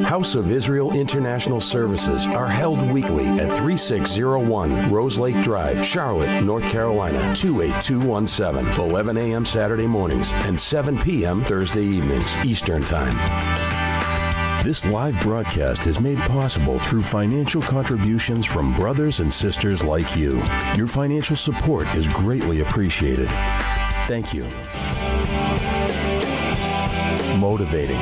House of Israel International Services are held weekly at 3601 Rose Lake Drive, Charlotte, North Carolina, 28217, 11 a.m. Saturday mornings and 7 p.m. Thursday evenings, Eastern Time. This live broadcast is made possible through financial contributions from brothers and sisters like you. Your financial support is greatly appreciated. Thank you. Motivating.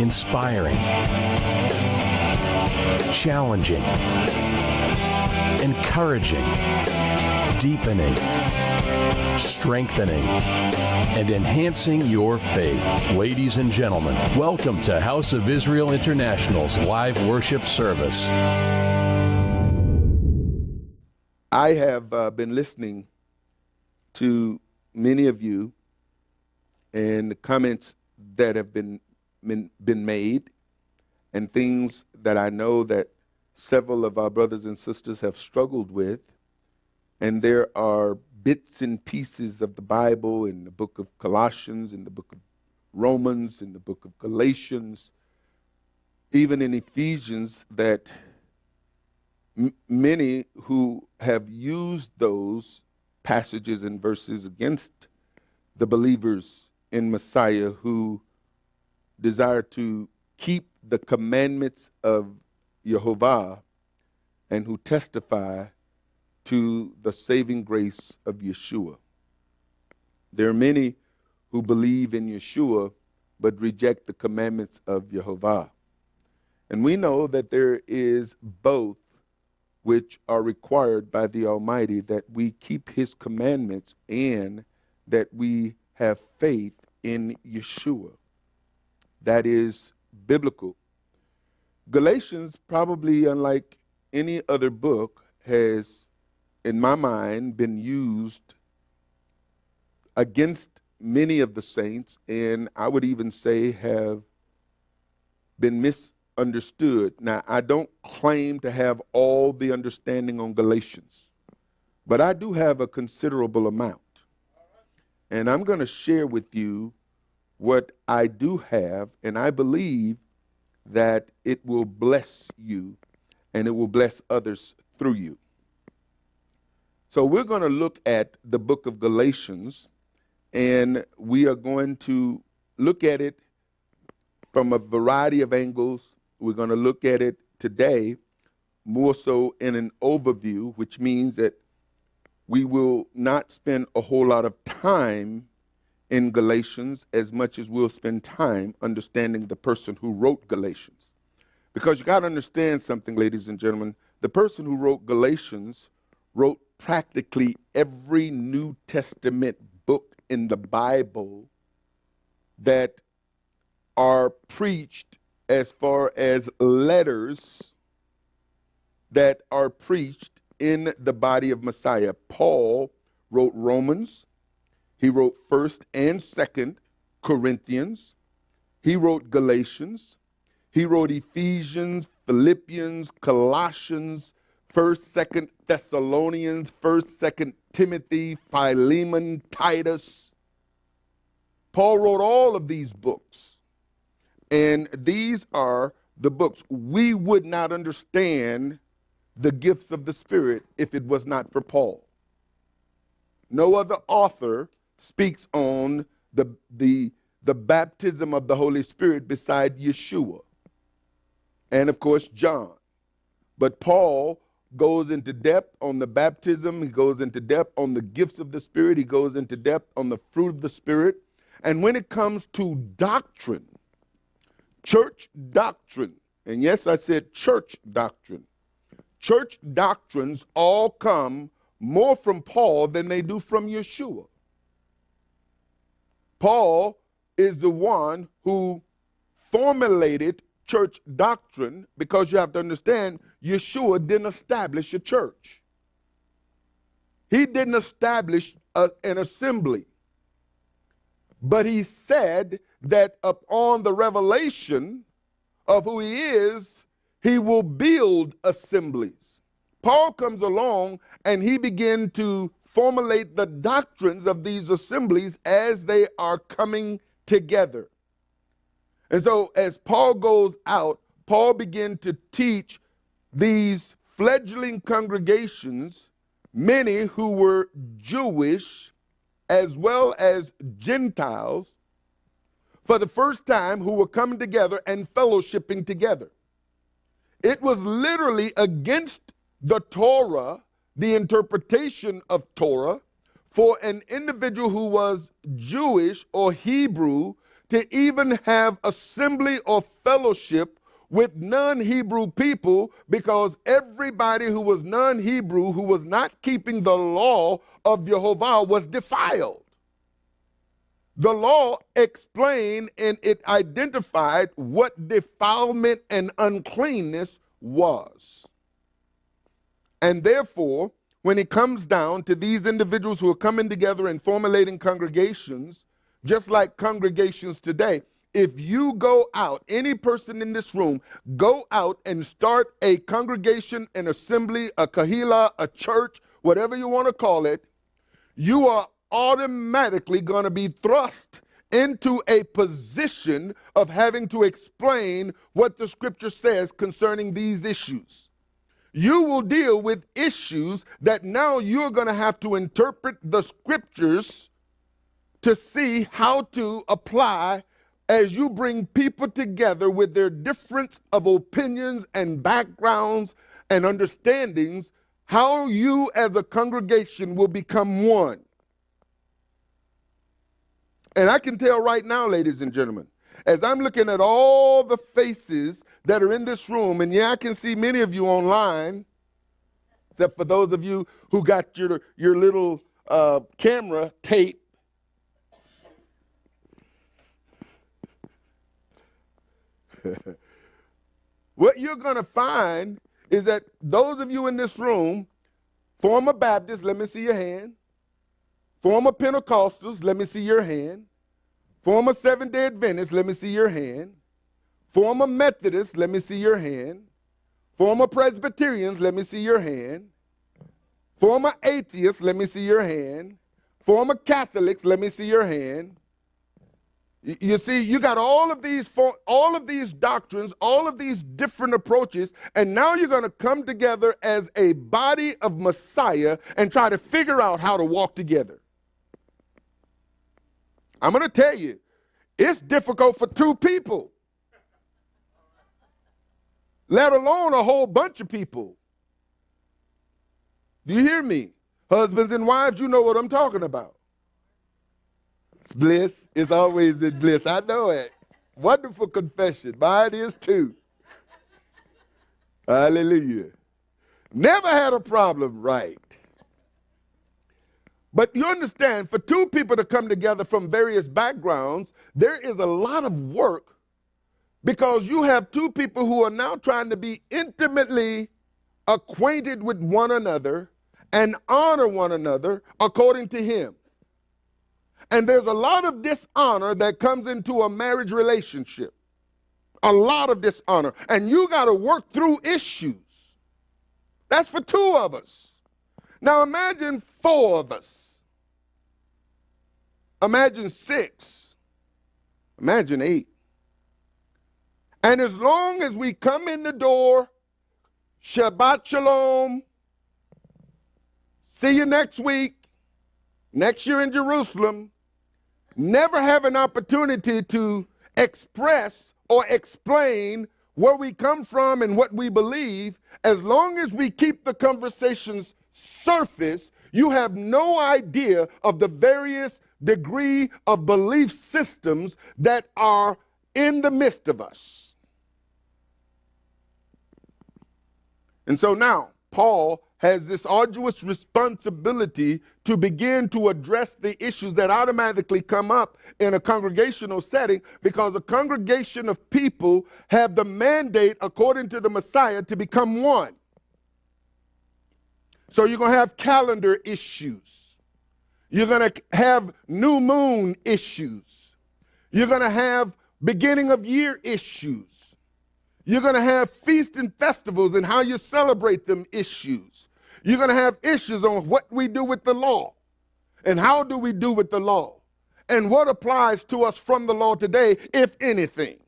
Inspiring. Challenging. Encouraging. Deepening. Strengthening. And enhancing your faith. Ladies and gentlemen, welcome to House of Israel International's live worship service. I have been listening to many of you and the comments that have been made and things that I know that several of our brothers and sisters have struggled with. And there are bits and pieces of the Bible in the book of Colossians, in the book of Romans, in the book of Galatians, even in Ephesians, that many who have used those passages and verses against the believers in Messiah who desire to keep the commandments of Jehovah and who testify to the saving grace of Yeshua. There are many who believe in Yeshua but reject the commandments of Jehovah. And we know that there is both which are required by the Almighty, that we keep His commandments and that we have faith in Yeshua. That is biblical. Galatians, probably unlike any other book, has, in my mind, been used against many of the saints, and I would even say have been misunderstood. Now, I don't claim to have all the understanding on Galatians, but I do have a considerable amount. And I'm going to share with you what I do have, and I believe that it will bless you and it will bless others through you. So we're going to look at the book of Galatians, and we are going to look at it from a variety of angles. We're going to look at it today more so in an overview, which means that we will not spend a whole lot of time in Galatians as much as we'll spend time understanding the person who wrote Galatians. Because you got to understand something, ladies and gentlemen. The person who wrote Galatians wrote practically every New Testament book in the Bible that are preached as far as letters that are preached in the body of Messiah. Paul wrote Romans. He wrote 1st and 2nd Corinthians. He wrote Galatians. He wrote Ephesians, Philippians, Colossians, 1st, 2nd Thessalonians, 1st, 2nd Timothy, Philemon, Titus. Paul wrote all of these books. And these are the books. We would not understand the gifts of the Spirit if it was not for Paul. No other author speaks on the baptism of the Holy Spirit beside Yeshua. And of course, John. But Paul goes into depth on the baptism. He goes into depth on the gifts of the Spirit. He goes into depth on the fruit of the Spirit. And when it comes to doctrine, church doctrine, and yes, I said church doctrine doctrines all come more from Paul than they do from Yeshua. Paul is the one who formulated church doctrine, because you have to understand, Yeshua didn't establish a church. He didn't establish an assembly. But he said that upon the revelation of who he is, he will build assemblies. Paul comes along and he began to formulate the doctrines of these assemblies as they are coming together. And so as Paul goes out, Paul began to teach these fledgling congregations, many who were Jewish as well as Gentiles, for the first time, who were coming together and fellowshipping together. It was literally against the Torah, the interpretation of Torah, for an individual who was Jewish or Hebrew to even have assembly or fellowship with non-Hebrew people, because everybody who was non-Hebrew, who was not keeping the law of Jehovah, was defiled. The law explained and it identified what defilement and uncleanness was. And therefore, when it comes down to these individuals who are coming together and formulating congregations, just like congregations today, if you go out, any person in this room, go out and start a congregation, an assembly, a kahila, a church, whatever you want to call it, you are automatically going to be thrust into a position of having to explain what the scripture says concerning these issues. You will deal with issues that now you're going to have to interpret the scriptures to see how to apply as you bring people together with their difference of opinions and backgrounds and understandings, how you as a congregation will become one. And I can tell right now, ladies and gentlemen, as I'm looking at all the faces that are in this room, and yeah, I can see many of you online, except for those of you who got your little camera tape. What you're going to find is that those of you in this room, former Baptists, let me see your hand. Former Pentecostals, let me see your hand. Former Seventh-day Adventists, let me see your hand. Former Methodists, let me see your hand. Former Presbyterians, let me see your hand. Former atheists, let me see your hand. Former Catholics, let me see your hand. You see, you got all of these doctrines, all of these different approaches, and now you're going to come together as a body of Messiah and try to figure out how to walk together. I'm going to tell you, it's difficult for two people, let alone a whole bunch of people. Do you hear me? Husbands and wives, you know what I'm talking about. It's bliss. It's always been bliss. I know it. Wonderful confession. Mine is too. Hallelujah. Never had a problem, right? But you understand, for two people to come together from various backgrounds, there is a lot of work, because you have two people who are now trying to be intimately acquainted with one another and honor one another according to him. And there's a lot of dishonor that comes into a marriage relationship. A lot of dishonor. And you got to work through issues. That's for two of us. Now imagine four of us. Imagine six. Imagine 8. And as long as we come in the door, Shabbat Shalom, see you next week, next year in Jerusalem, never have an opportunity to express or explain where we come from and what we believe, as long as we keep the conversations surface, you have no idea of the various degree of belief systems that are in the midst of us. And so now, Paul has this arduous responsibility to begin to address the issues that automatically come up in a congregational setting, because a congregation of people have the mandate, according to the Messiah, to become one. So you're going to have calendar issues. You're going to have new moon issues. You're going to have beginning of year issues. You're going to have feasts and festivals and how you celebrate them issues. You're going to have issues on what we do with the law and how do we do with the law and what applies to us from the law today, if anything.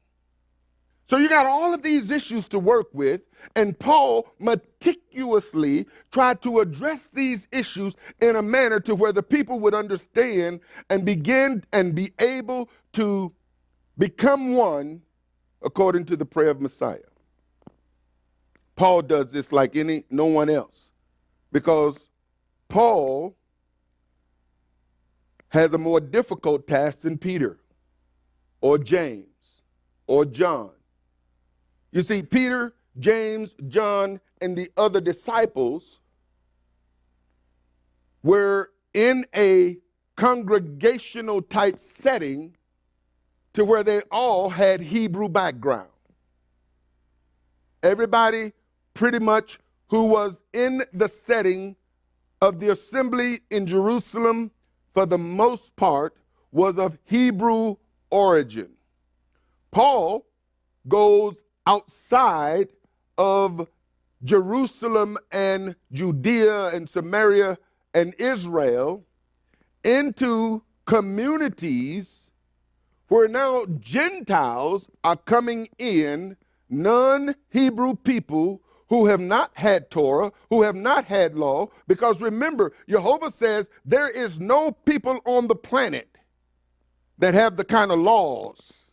So you got all of these issues to work with, and Paul meticulously tried to address these issues in a manner to where the people would understand and begin and be able to become one according to the prayer of Messiah. Paul does this like no one else, because Paul has a more difficult task than Peter or James or John. You see, Peter, James, John, and the other disciples were in a congregational type setting to where they all had Hebrew background. Everybody pretty much who was in the setting of the assembly in Jerusalem, for the most part, was of Hebrew origin. Paul goes outside of Jerusalem and Judea and Samaria and Israel into communities where now Gentiles are coming in, non-Hebrew people who have not had Torah, who have not had law, because remember, Jehovah says there is no people on the planet that have the kind of laws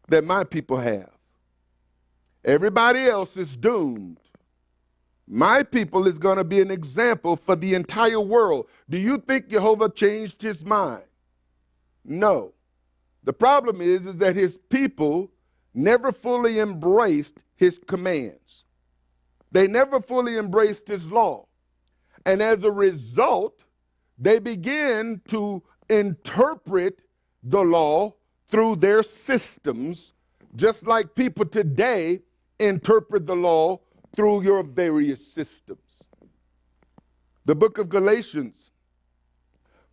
that my people have. Everybody else is doomed. My people is going to be an example for the entire world. Do you think Jehovah changed his mind? No. The problem is that his people never fully embraced his commands. They never fully embraced his law. And as a result, they begin to interpret the law through their systems, just like people today interpret the law through your various systems. The book of Galatians.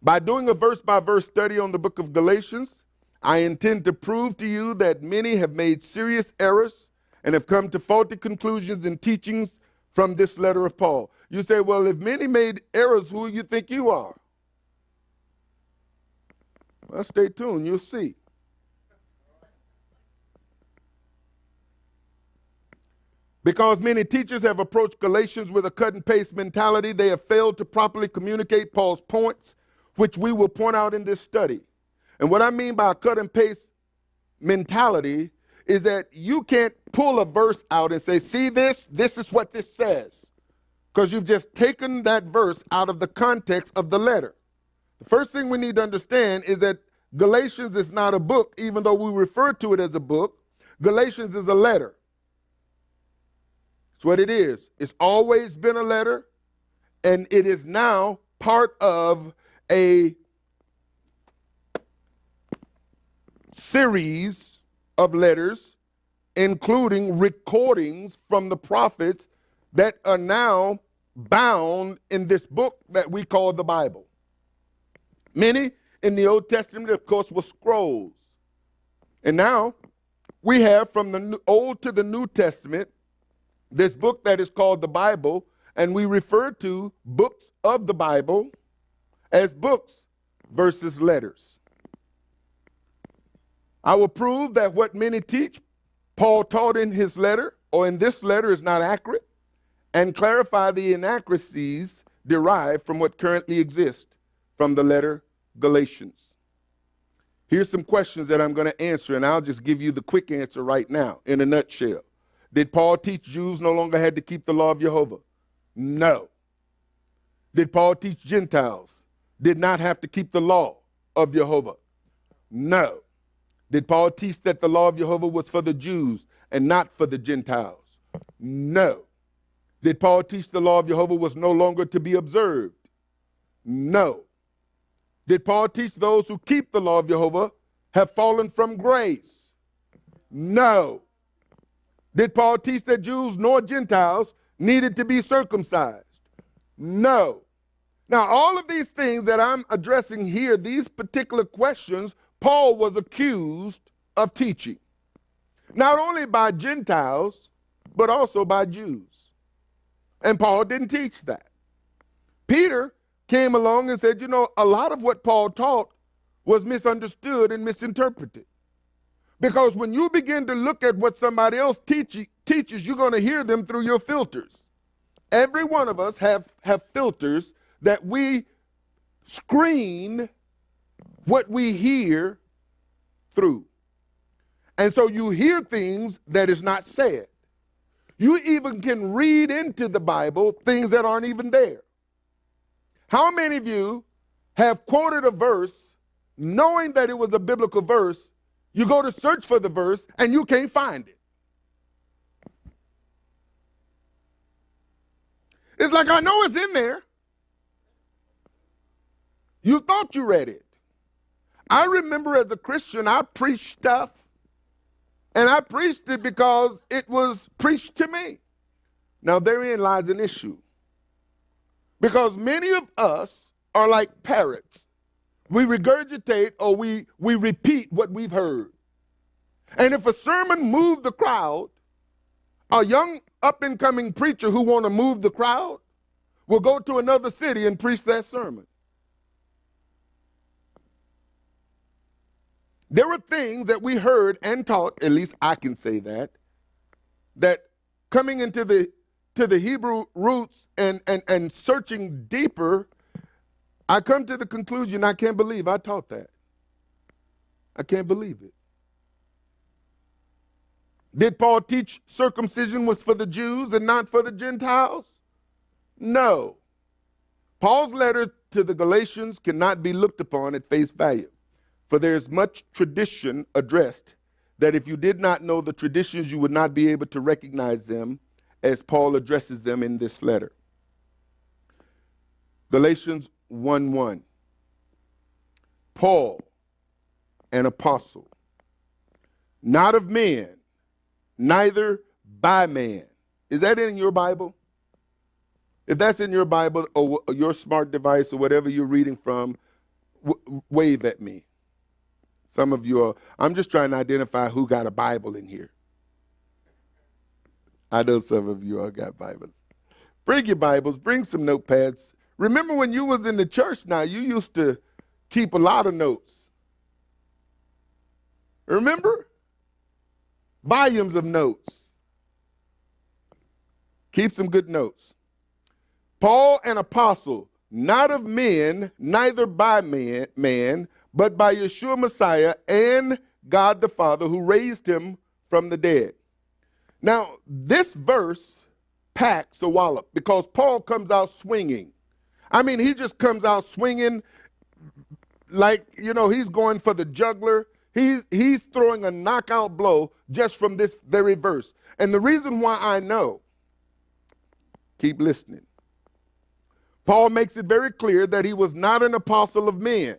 By doing a verse-by-verse study on the book of Galatians, I intend to prove to you that many have made serious errors and have come to faulty conclusions and teachings from this letter of Paul. You say, well, if many made errors, who do you think you are? Well, stay tuned, you'll see. Because many teachers have approached Galatians with a cut and paste mentality, they have failed to properly communicate Paul's points, which we will point out in this study. And what I mean by a cut and paste mentality is that you can't pull a verse out and say, see this is what this says. Because you've just taken that verse out of the context of the letter. The first thing we need to understand is that Galatians is not a book, even though we refer to it as a book. Galatians is a letter. It's what it is. It's always been a letter, and it is now part of a series of letters, including recordings from the prophets that are now bound in this book that we call the Bible. Many in the Old Testament, of course, were scrolls. And now we have from the Old to the New Testament this book that is called the Bible, and we refer to books of the Bible as books versus letters. I will prove that what many teach Paul taught in his letter or in this letter is not accurate, and clarify the inaccuracies derived from what currently exists from the letter Galatians. Here's some questions that I'm going to answer, and I'll just give you the quick answer right now in a nutshell. Did Paul teach Jews no longer had to keep the law of Jehovah? No. Did Paul teach Gentiles did not have to keep the law of Jehovah? No. Did Paul teach that the law of Jehovah was for the Jews and not for the Gentiles? No. Did Paul teach the law of Jehovah was no longer to be observed? No. Did Paul teach those who keep the law of Jehovah have fallen from grace? No. Did Paul teach that Jews nor Gentiles needed to be circumcised? No. Now, all of these things that I'm addressing here, these particular questions, Paul was accused of teaching. Not only by Gentiles, but also by Jews. And Paul didn't teach that. Peter came along and said, a lot of what Paul taught was misunderstood and misinterpreted. Because when you begin to look at what somebody else teaches, you're going to hear them through your filters. Every one of us have filters that we screen what we hear through. And so you hear things that is not said. You even can read into the Bible things that aren't even there. How many of you have quoted a verse knowing that it was a biblical verse? You go to search for the verse and you can't find it. It's like, I know it's in there. You thought you read it. I remember as a Christian, I preached stuff, and I preached it because it was preached to me. Now, therein lies an issue. Because many of us are like parrots. We regurgitate or we repeat what we've heard. And if a sermon moved the crowd, a young up-and-coming preacher who want to move the crowd will go to another city and preach that sermon. There were things that we heard and taught, at least I can say that coming into the Hebrew roots and searching deeper, I come to the conclusion I can't believe I taught that. I can't believe it. Did Paul teach circumcision was for the Jews and not for the Gentiles? No. Paul's letter to the Galatians cannot be looked upon at face value, for there is much tradition addressed that if you did not know the traditions, you would not be able to recognize them as Paul addresses them in this letter. Galatians 1:1. Paul, an apostle, not of men, neither by man. Is that in your Bible? If that's in your Bible or your smart device or whatever you're reading from, wave at me. Some of you are, I'm just trying to identify who got a Bible in here. I know some of you all got Bibles. Bring your Bibles, bring some notepads. Remember when you was in the church now, you used to keep a lot of notes. Remember? Volumes of notes. Keep some good notes. Paul, an apostle, not of men, neither by man, but by Yeshua Messiah and God the Father who raised him from the dead. Now, this verse packs a wallop because Paul comes out swinging. I mean, he just comes out swinging like, he's going for the juggler. He's throwing a knockout blow just from this very verse. And the reason why I know, keep listening. Paul makes it very clear that he was not an apostle of men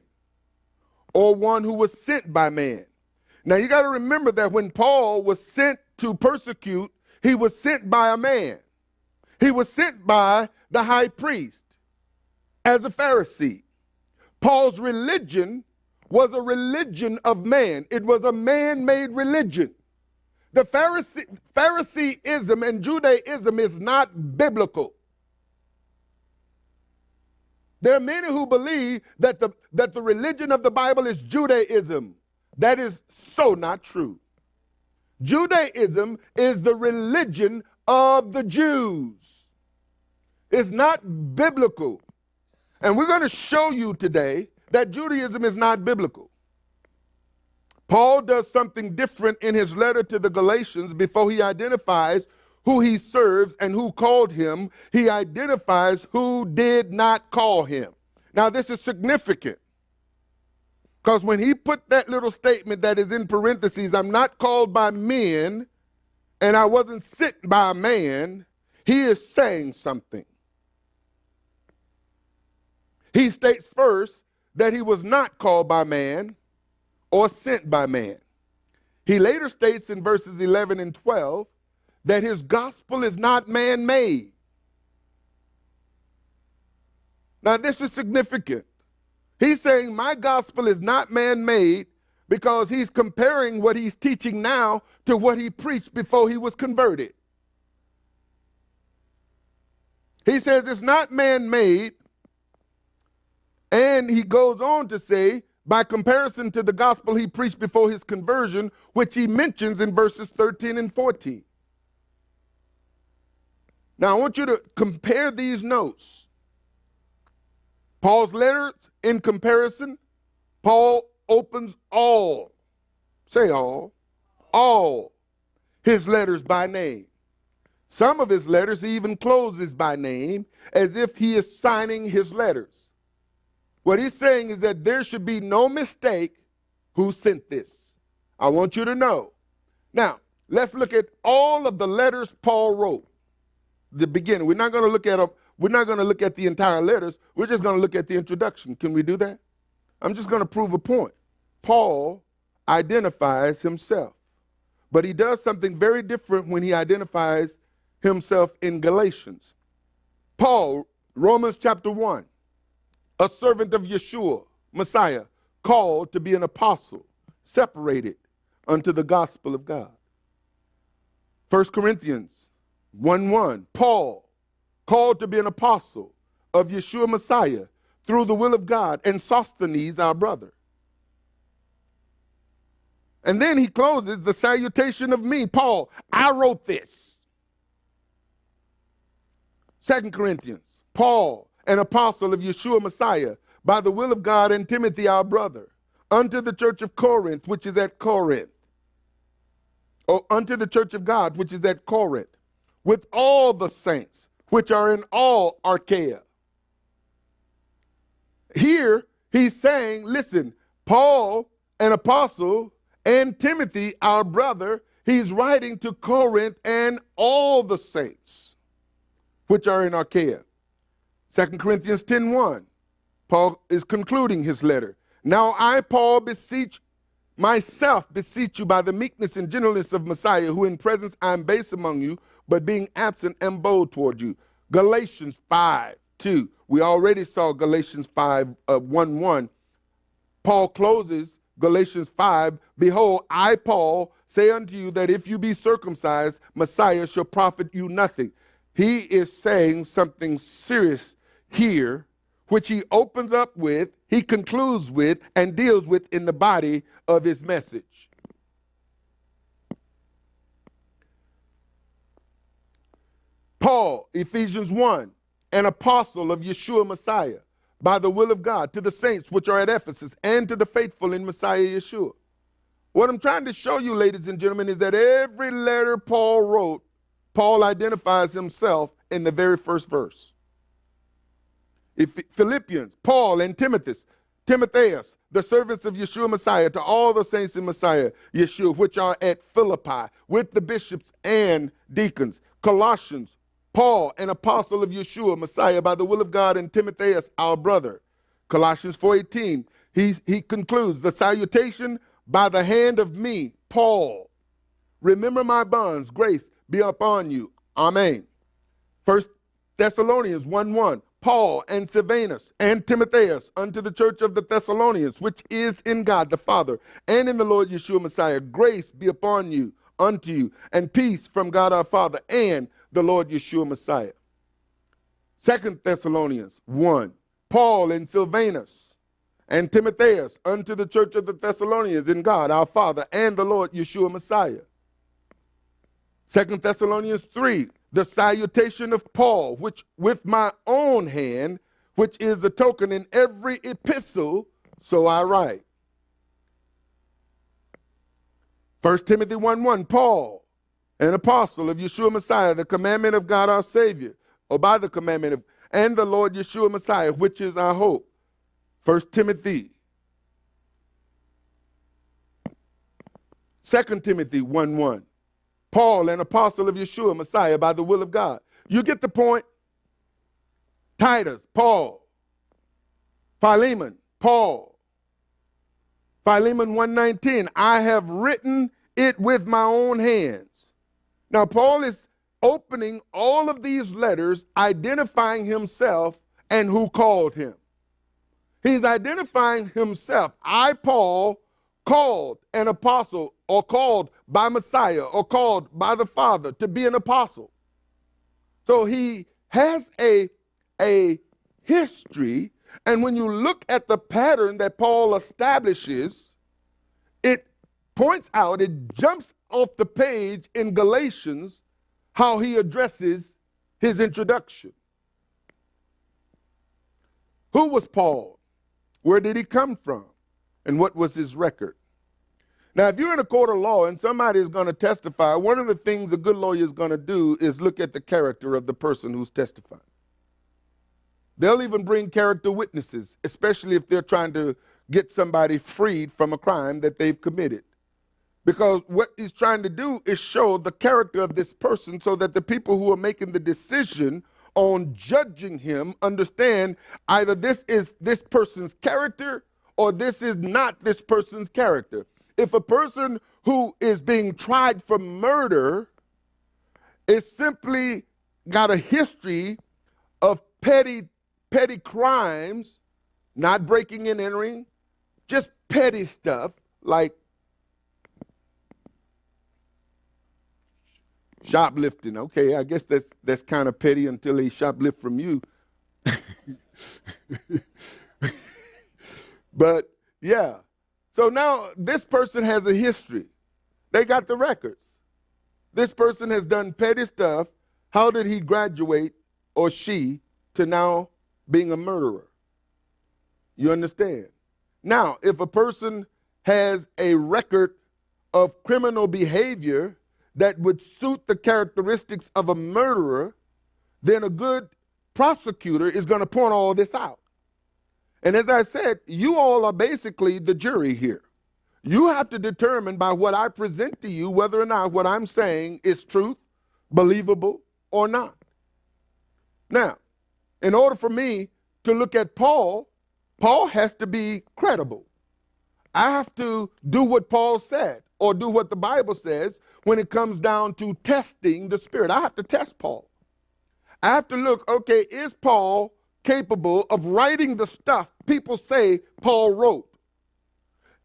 or one who was sent by man. Now you got to remember that when Paul was sent to persecute, he was sent by a man. He was sent by the high priest as a Pharisee. Paul's religion was a religion of man. It was a man-made religion. The Phariseeism and Judaism is not biblical. There are many who believe that the religion of the Bible is Judaism. That is so not true. Judaism is the religion of the Jews. It's not biblical. And we're going to show you today that Judaism is not biblical. Paul does something different in his letter to the Galatians before he identifies who he serves and who called him. He identifies who did not call him. Now, this is significant because when he put that little statement that is in parentheses, I'm not called by men and I wasn't sent by a man, he is saying something. He states first that he was not called by man or sent by man. He later states in verses 11 and 12 that his gospel is not man-made. Now, this is significant. He's saying my gospel is not man-made because he's comparing what he's teaching now to what he preached before he was converted. He says it's not man-made And he goes on to say, by comparison to the gospel he preached before his conversion, which he mentions in verses 13 and 14. Now, I want you to compare these notes. Paul's letters, in comparison, Paul opens all, say all his letters by name. Some of his letters he even closes by name, as if he is signing his letters. What he's saying is that there should be no mistake who sent this. I want you to know. Now, let's look at all of the letters Paul wrote. The beginning. We're not going to look at them. We're not going to look at the entire letters. We're just going to look at the introduction. Can we do that? I'm just going to prove a point. Paul identifies himself, but he does something very different when he identifies himself in Galatians. Paul, Romans chapter 1, a servant of Yeshua, Messiah, called to be an apostle, separated unto the gospel of God. 1 Corinthians 1:1, Paul, called to be an apostle of Yeshua Messiah through the will of God, and Sosthenes, our brother. And then he closes, the salutation of me, Paul, I wrote this. 2 Corinthians, Paul, an apostle of Yeshua Messiah, by the will of God, and Timothy, our brother, unto the church of Corinth, which is at Corinth, or unto the church of God, which is at Corinth, with all the saints, which are in all Achaia. Here, he's saying, listen, Paul, an apostle, and Timothy, our brother, he's writing to Corinth and all the saints, which are in Achaia. 2 Corinthians 10:1, Paul is concluding his letter. Now I, Paul, beseech you by the meekness and gentleness of Messiah, who in presence I am base among you, but being absent am bold toward you. Galatians 5:2. We already saw Galatians 5:1. Paul closes Galatians 5. Behold, I, Paul, say unto you that if you be circumcised, Messiah shall profit you nothing. He is saying something serious here, which he opens up with, he concludes with, and deals with in the body of his message. Paul, Ephesians 1, an apostle of Yeshua Messiah, by the will of God, to the saints which are at Ephesus, and to the faithful in Messiah Yeshua. What I'm trying to show you, ladies and gentlemen, is that every letter Paul wrote, Paul identifies himself in the very first verse. Philippians, Paul and Timotheus, the servants of Yeshua Messiah, to all the saints in Messiah Yeshua, which are at Philippi, with the bishops and deacons. Colossians, Paul, an apostle of Yeshua Messiah, by the will of God, and Timotheus, our brother. Colossians 4:18, he concludes, the salutation by the hand of me, Paul. Remember my bonds, grace be upon you. Amen. 1 Thessalonians 1:1, Paul and Silvanus and Timotheus unto the church of the Thessalonians, which is in God the Father and in the Lord Yeshua Messiah. Grace be upon you, unto you, and peace from God our Father and the Lord Yeshua Messiah. 2 Thessalonians 1, Paul and Silvanus and Timotheus unto the church of the Thessalonians in God our Father and the Lord Yeshua Messiah. 2 Thessalonians 3, the salutation of Paul, which with my own hand, which is the token in every epistle, so I write. 1 Timothy 1:1, Paul, an apostle of Yeshua Messiah, the commandment of God our Savior, or by the commandment of, and the Lord Yeshua Messiah, which is our hope. 1 Timothy. 2 Timothy 1:1. Paul, an apostle of Yeshua Messiah, by the will of God. You get the point? Titus, Paul. Philemon, Paul. Philemon 1:19, I have written it with my own hands. Now, Paul is opening all of these letters, identifying himself and who called him. He's identifying himself. I, Paul, called an apostle, or called by Messiah, or called by the Father to be an apostle. So he has a history And when you look at the pattern that Paul establishes, it points out, it jumps off the page in Galatians how he addresses his introduction. Who was Paul? Where did he come from? And what was his record? Now, if you're in a court of law and somebody is going to testify, one of the things a good lawyer is going to do is look at the character of the person who's testifying. They'll even bring character witnesses, especially if they're trying to get somebody freed from a crime that they've committed. Because what he's trying to do is show the character of this person so that the people who are making the decision on judging him understand either this is this person's character or this is not this person's character. If a person who is being tried for murder is simply got a history of petty crimes, not breaking and entering, just petty stuff like shoplifting. Okay, I guess that's kind of petty until they shoplift from you. But yeah. So now this person has a history. They got the records. This person has done petty stuff. How did he graduate, or she, to now being a murderer? You understand? Now, if a person has a record of criminal behavior that would suit the characteristics of a murderer, then a good prosecutor is going to point all this out. And as I said, you all are basically the jury here. You have to determine by what I present to you whether or not what I'm saying is truth, believable, or not. Now, in order for me to look at Paul, Paul has to be credible. I have to do what Paul said or do what the Bible says when it comes down to testing the Spirit. I have to test Paul. I have to look, okay, is Paul capable of writing the stuff people say Paul wrote?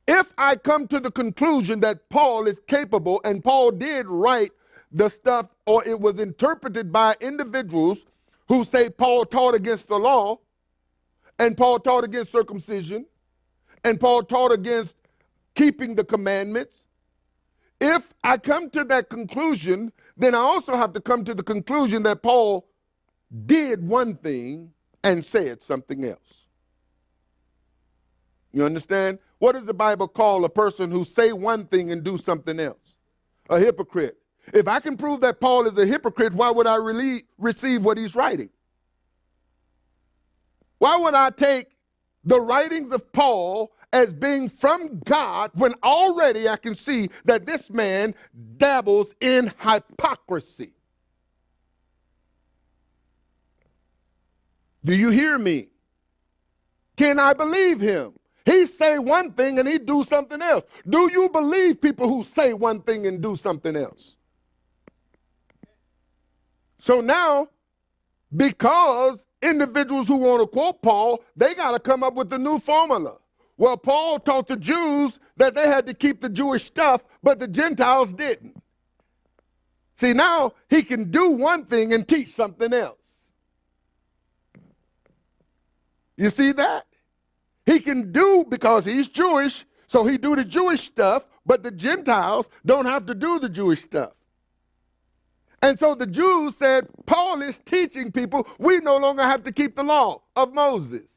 If I come to the conclusion that Paul is capable and Paul did write the stuff, or it was interpreted by individuals who say Paul taught against the law, and Paul taught against circumcision, and Paul taught against keeping the commandments, if I come to that conclusion, then I also have to come to the conclusion that Paul did one thing and said something else. You understand? What does the Bible call a person who say one thing and do something else? A hypocrite. If I can prove that Paul is a hypocrite, why would I really receive what he's writing? Why would I take the writings of Paul as being from God when already I can see that this man dabbles in hypocrisy? Do you hear me? Can I believe him? He say one thing and he do something else. Do you believe people who say one thing and do something else? So now, because individuals who want to quote Paul, they got to come up with a new formula. Well, Paul taught the Jews that they had to keep the Jewish stuff, but the Gentiles didn't. See, now he can do one thing and teach something else. You see that? He can do, because he's Jewish, so he do the Jewish stuff, but the Gentiles don't have to do the Jewish stuff. And so the Jews said, Paul is teaching people we no longer have to keep the law of Moses.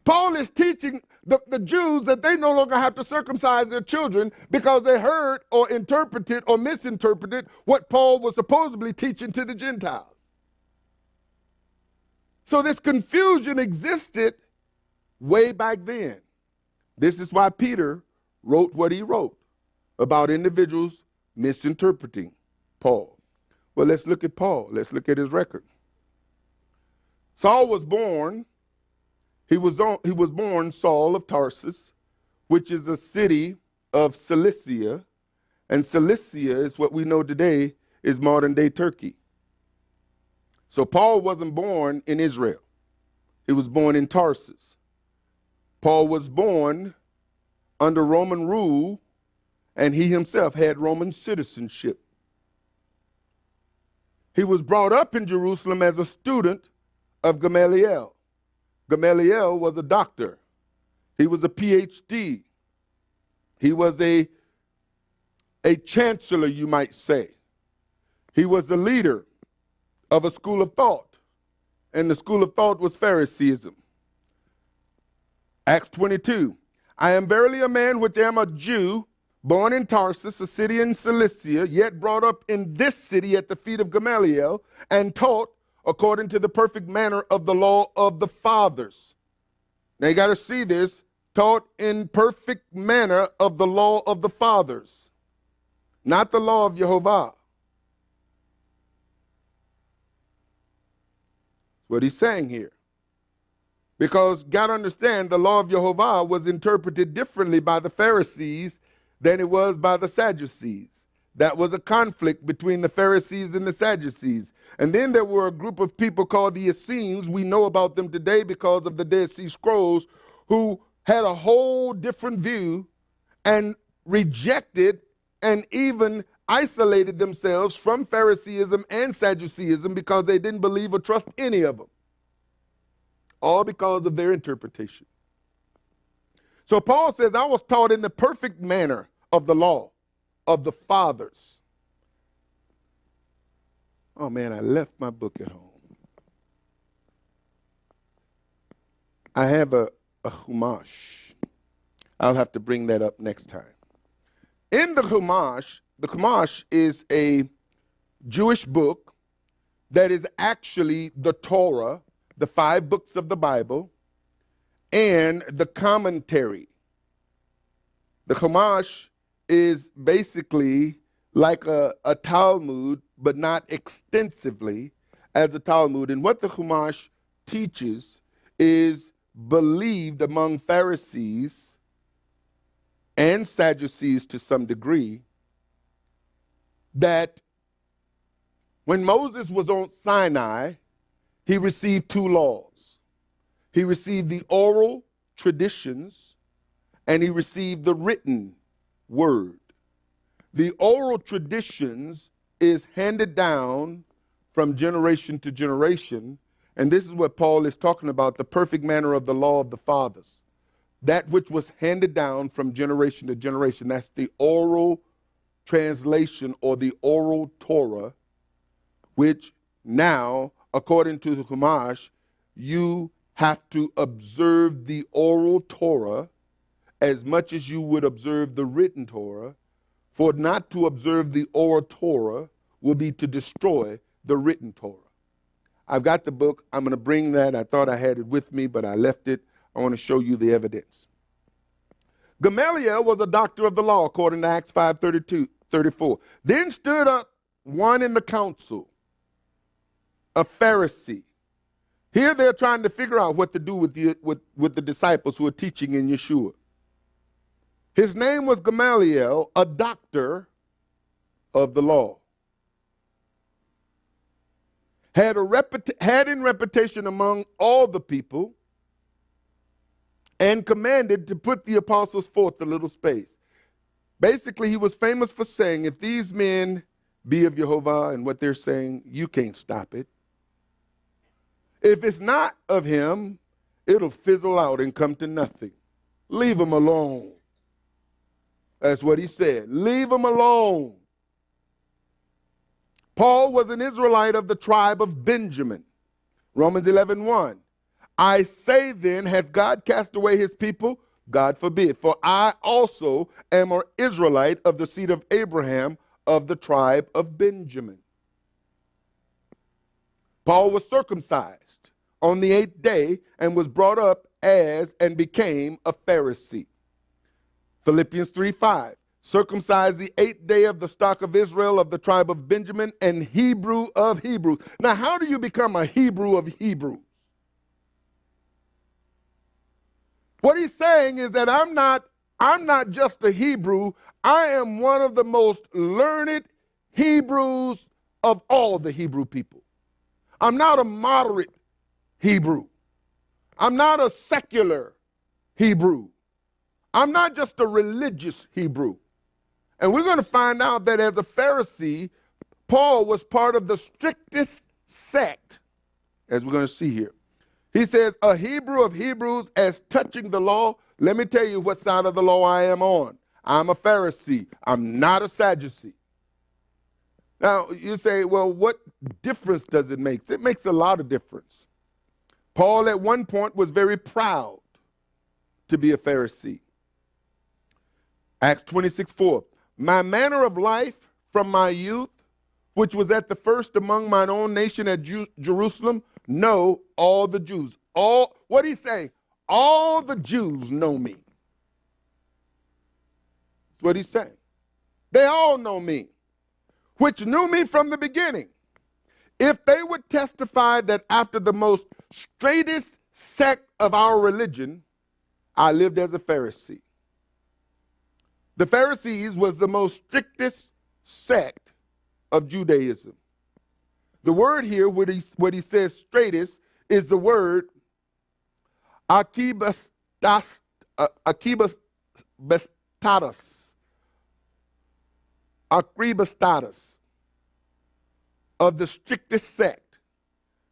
Paul is teaching the Jews that they no longer have to circumcise their children because they heard or interpreted or misinterpreted what Paul was supposedly teaching to the Gentiles. So this confusion existed way back then. This is why Peter wrote what he wrote about individuals misinterpreting Paul. Well, let's look at Paul. Let's look at his record. Saul was born, he was born Saul of Tarsus, which is a city of Cilicia, and Cilicia is what we know today is modern-day Turkey. So Paul wasn't born in Israel. He was born in Tarsus. Paul was born under Roman rule, and he himself had Roman citizenship. He was brought up in Jerusalem as a student of Gamaliel. Gamaliel was a doctor. He was a PhD. He was a chancellor, you might say. He was the leader of a school of thought, and the school of thought was Phariseeism. Acts 22, I am verily a man which am a Jew, born in Tarsus, a city in Cilicia, yet brought up in this city at the feet of Gamaliel, and taught according to the perfect manner of the law of the fathers. Now you got to see this, taught in perfect manner of the law of the fathers, not the law of Jehovah. That's what he's saying here. Because got to understand, the law of Jehovah was interpreted differently by the Pharisees than it was by the Sadducees. That was a conflict between the Pharisees and the Sadducees. And then there were a group of people called the Essenes. We know about them today because of the Dead Sea Scrolls, who had a whole different view and rejected and even isolated themselves from Phariseeism and Sadduceeism because they didn't believe or trust any of them. All because of their interpretation. So Paul says, I was taught in the perfect manner of the law of the fathers. Oh man, I left my book at home. I have a Chumash. I'll have to bring that up next time. In the Chumash is a Jewish book that is actually the Torah, the 5 books of the Bible, and the commentary. The Chumash is basically like a Talmud, but not extensively as a Talmud. And what the Chumash teaches is believed among Pharisees and Sadducees to some degree, that when Moses was on Sinai, he received 2 laws. He received the oral traditions, and he received the written word. The oral traditions is handed down from generation to generation, and this is what Paul is talking about, the perfect manner of the law of the fathers. That which was handed down from generation to generation, that's the oral translation or the oral Torah, which now, according to the Chumash, you have to observe the oral Torah as much as you would observe the written Torah, for not to observe the oral Torah will be to destroy the written Torah. I've got the book. I'm going to bring that. I thought I had it with me, but I left it. I want to show you the evidence. Gamaliel was a doctor of the law, according to Acts 5:34. Then stood up one in the council, a Pharisee. Here they're trying to figure out what to do with the disciples who are teaching in Yeshua. His name was Gamaliel, a doctor of the law. Had in reputation among all the people, and commanded to put the apostles forth a little space. Basically, he was famous for saying, if these men be of Jehovah and what they're saying, you can't stop it. If it's not of him, it'll fizzle out and come to nothing. Leave them alone. That's what he said. Leave them alone. Paul was an Israelite of the tribe of Benjamin. Romans 11:1. I say then, hath God cast away his people? God forbid. For I also am an Israelite of the seed of Abraham, of the tribe of Benjamin. Paul was circumcised on the 8th day and was brought up as and became a Pharisee. Philippians 3:5. Circumcised the 8th day of the stock of Israel, of the tribe of Benjamin, and Hebrew of Hebrews. Now, how do you become a Hebrew of Hebrews? What he's saying is that I'm not just a Hebrew, I am one of the most learned Hebrews of all the Hebrew people. I'm not a moderate Hebrew. I'm not a secular Hebrew. I'm not just a religious Hebrew. And we're going to find out that as a Pharisee, Paul was part of the strictest sect, as we're going to see here. He says, a Hebrew of Hebrews as touching the law. Let me tell you what side of the law I am on. I'm a Pharisee. I'm not a Sadducee. Now, you say, well, what difference does it make? It makes a lot of difference. Paul at one point was very proud to be a Pharisee. Acts 26:4. My manner of life from my youth, which was at the first among mine own nation at Jerusalem, know all the Jews. What he's saying, all the Jews know me. That's what he's saying. They all know me, which knew me from the beginning. If they would testify that after the most straightest sect of our religion, I lived as a Pharisee. The Pharisees was the most strictest sect of Judaism. The word here, what he says straightest, is the word akibastas, akribastatus, of the strictest sect,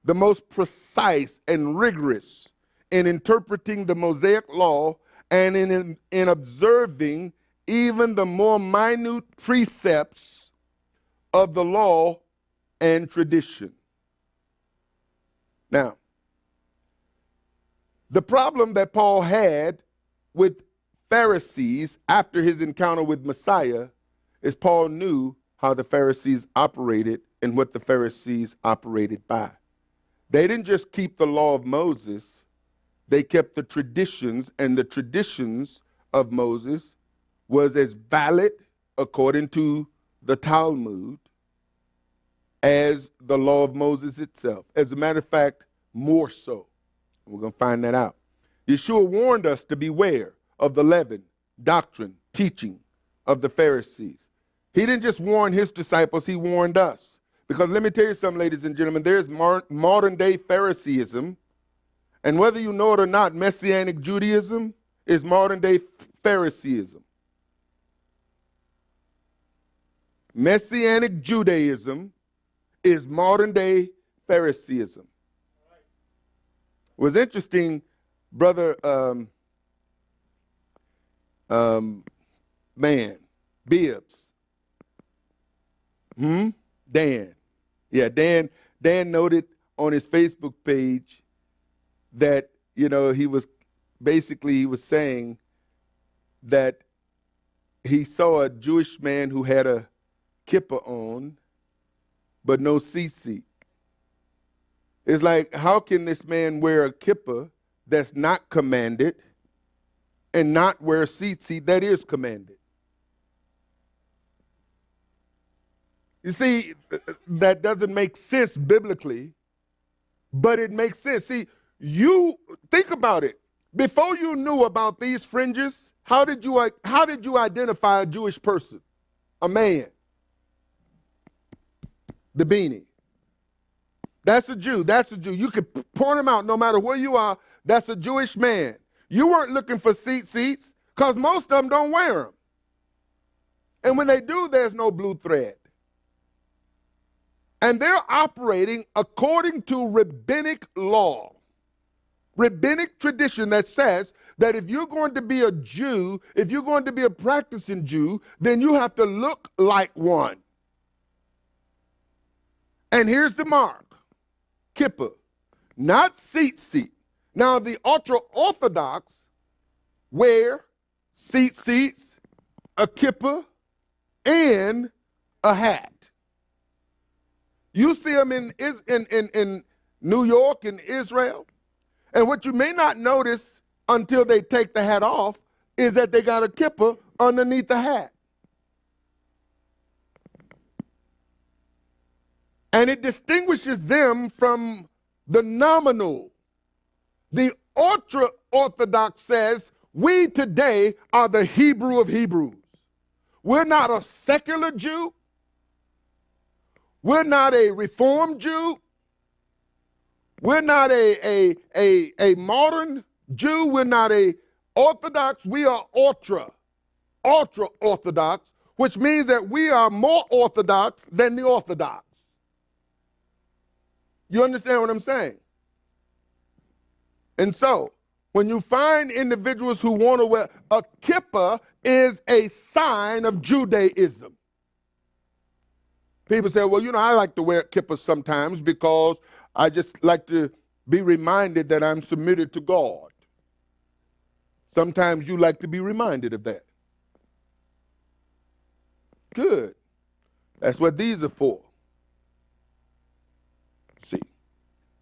the most precise and rigorous in interpreting the Mosaic law and in observing even the more minute precepts of the law and tradition. Now, the problem that Paul had with Pharisees after his encounter with Messiah is Paul knew how the Pharisees operated and what the Pharisees operated by. They didn't just keep the law of Moses, they kept the traditions, and the traditions of Moses was as valid, according to the Talmud, as the law of Moses itself. As a matter of fact, more so. We're going to find that out. Yeshua warned us to beware of the leaven, doctrine, teaching of the Pharisees. He didn't just warn his disciples, he warned us. Because let me tell you something, ladies and gentlemen, there's modern day Phariseeism, and whether you know it or not, Messianic Judaism is modern day Phariseeism. Messianic Judaism is modern day Phariseeism. It was interesting, brother, Bibbs. Dan. Yeah, Dan noted on his Facebook page that, he was saying that he saw a Jewish man who had a kippah on, but no tzitzit. It's like, how can this man wear a kippah that's not commanded and not wear tzitzit that is commanded? You see, that doesn't make sense biblically, but it makes sense. See, you think about it. Before you knew about these fringes, how did you identify a Jewish person? A man. The beanie. That's a Jew. That's a Jew. You could point him out no matter where you are. That's a Jewish man. You weren't looking for seats because most of them don't wear them. And when they do, there's no blue thread. And they're operating according to rabbinic law, rabbinic tradition that says that if you're going to be a Jew, if you're going to be a practicing Jew, then you have to look like one. And here's the mark, kippah, not tzitzit. Now the ultra-Orthodox wear tzitzit, a kippah, and a hat. You see them in New York and Israel. And what you may not notice until they take the hat off is that they got a kippah underneath the hat. And it distinguishes them from the nominal. The ultra-Orthodox says, we today are the Hebrew of Hebrews. We're not a secular Jew. We're not a Reformed Jew. We're not a modern Jew. We're not a Orthodox. We are ultra-Orthodox, which means that we are more Orthodox than the Orthodox. You understand what I'm saying? And so, when you find individuals who want to wear a kippah, is a sign of Judaism. People say, well, I like to wear kippah sometimes because I just like to be reminded that I'm submitted to God. Sometimes you like to be reminded of that. Good. That's what these are for. See,